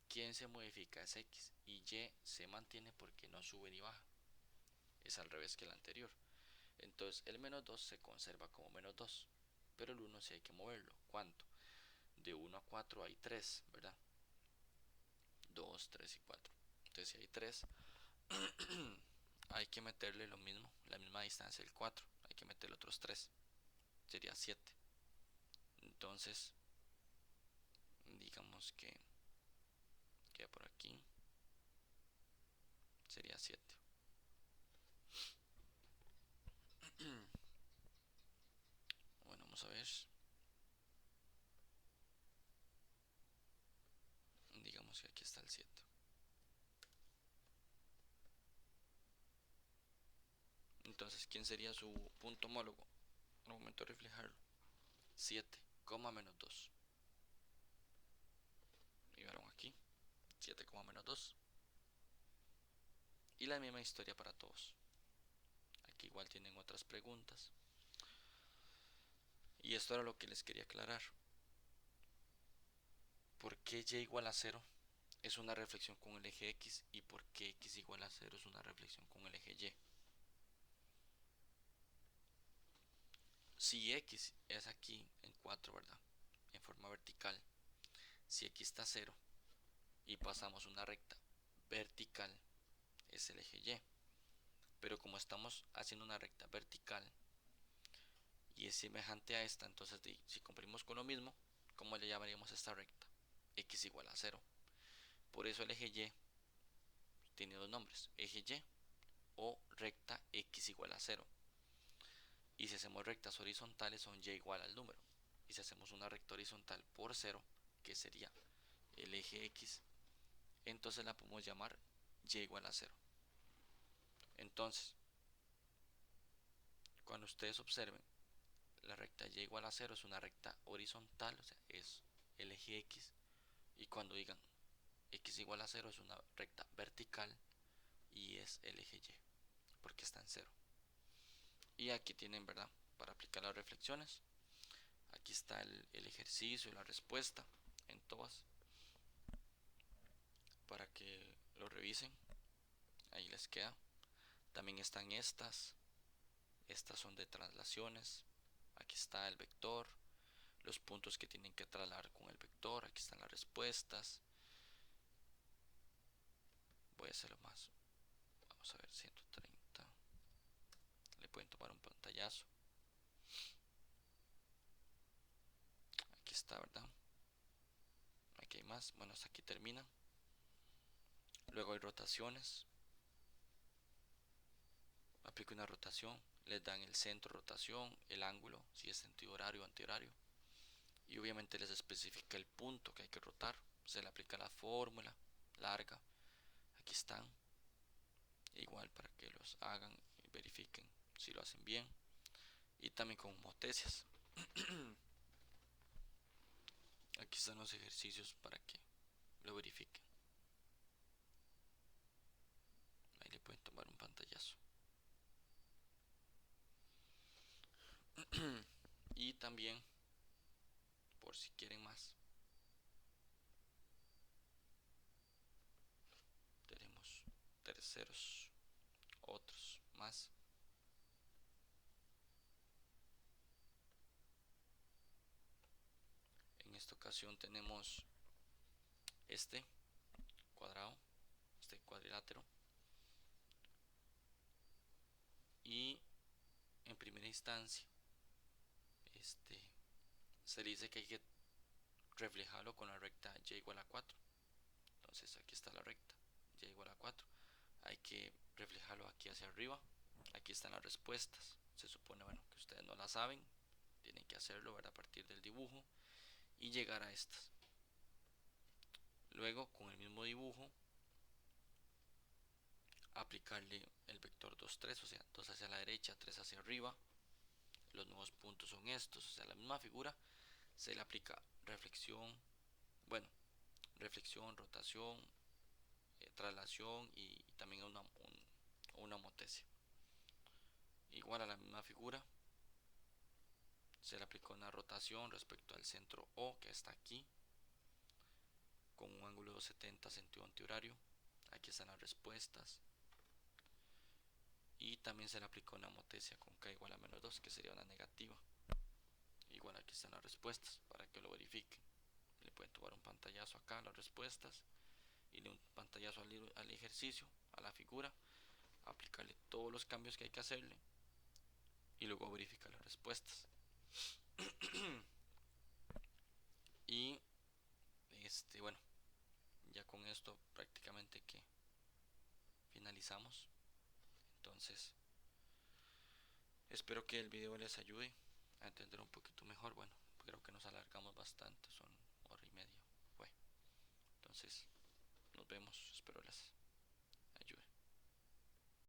quien se modifica es X y Y se mantiene porque no sube ni baja. Es al revés que el anterior. Entonces el menos 2 se conserva como menos 2. Pero el 1 sí hay que moverlo. ¿Cuánto? De 1 a 4 hay 3, ¿verdad? 2, 3 y 4. Entonces si hay 3, hay que meterle lo mismo, la misma distancia del 4. Hay que meterle otros 3. Sería 7. Entonces, digamos que queda por aquí. Sería 7. Bueno, vamos a ver. Digamos que aquí está el 7. Entonces, ¿quién sería su punto homólogo? Al momento de reflejarlo. 7, menos 2. Y vieron aquí. 7, menos 2. Y la misma historia para todos. Aquí igual tienen otras preguntas. Y esto era lo que les quería aclarar. ¿Por qué y igual a 0 es una reflexión con el eje X y por qué X igual a 0 es una reflexión con el eje Y? Si X es aquí en 4, ¿verdad? En forma vertical. Si X está a 0 y pasamos una recta vertical, es el eje Y. Pero como estamos haciendo una recta vertical y es semejante a esta, entonces si cumplimos con lo mismo, ¿cómo le llamaríamos a esta recta? X igual a 0. Por eso el eje Y tiene dos nombres, eje Y o recta X igual a 0. Y si hacemos rectas horizontales son Y igual al número. Y si hacemos una recta horizontal por 0, que sería el eje X, entonces la podemos llamar Y igual a 0. Entonces, cuando ustedes observen, la recta Y igual a 0 es una recta horizontal, o sea, es el eje X. Y cuando digan X igual a 0 es una recta vertical y es el eje Y, porque está en 0. Y aquí tienen, ¿verdad? Para aplicar las reflexiones. Aquí está el ejercicio y la respuesta en todas para que lo revisen. Ahí les queda. También están estas. Estas son de traslaciones. Aquí está el vector, los puntos que tienen que trasladar con el vector. Aquí están las respuestas. Voy a hacerlo más. Vamos a ver, 130. Le pueden tomar un pantallazo. Aquí está, ¿verdad? Aquí hay más. Bueno, hasta aquí termina. Luego hay rotaciones. Aplico una rotación. Les dan el centro de rotación, el ángulo, si es sentido horario o antihorario. Y obviamente les especifica el punto que hay que rotar. Se le aplica la fórmula larga. Aquí están. Igual para que los hagan y verifiquen si lo hacen bien. Y también con motesias. Aquí están los ejercicios para que lo verifiquen. Ahí le pueden tomar un pantallazo. Y también, por si quieren más, tenemos terceros, otros más. En esta ocasión tenemos este cuadrado, este cuadrilátero. Y en primera instancia, se le dice que hay que reflejarlo con la recta y igual a 4. Entonces aquí está la recta y igual a 4. Hay que reflejarlo aquí hacia arriba. Aquí están las respuestas. Se supone, bueno, que ustedes no las saben, tienen que hacerlo, ¿verdad? A partir del dibujo y llegar a estas. Luego, con el mismo dibujo, aplicarle el vector 2, 3, o sea, 2 hacia la derecha, 3 hacia arriba. Los nuevos puntos son estos, o sea, la misma figura se le aplica reflexión, bueno, reflexión, rotación, traslación y también una motesia. Igual a la misma figura se le aplicó una rotación respecto al centro O que está aquí con un ángulo de 70 sentido antihorario. Aquí están las respuestas. Y también se le aplicó una motesia con K igual a menos 2, que sería una negativa. Igual aquí están las respuestas para que lo verifiquen. Le pueden tomar un pantallazo acá las respuestas y un pantallazo al ejercicio, a la figura, aplicarle todos los cambios que hay que hacerle y luego verificar las respuestas. Y bueno, ya con esto prácticamente que finalizamos. Entonces espero que el video les ayude a entender un poquito mejor. Bueno, creo que nos alargamos bastante, son hora y media fue. Entonces nos vemos, espero les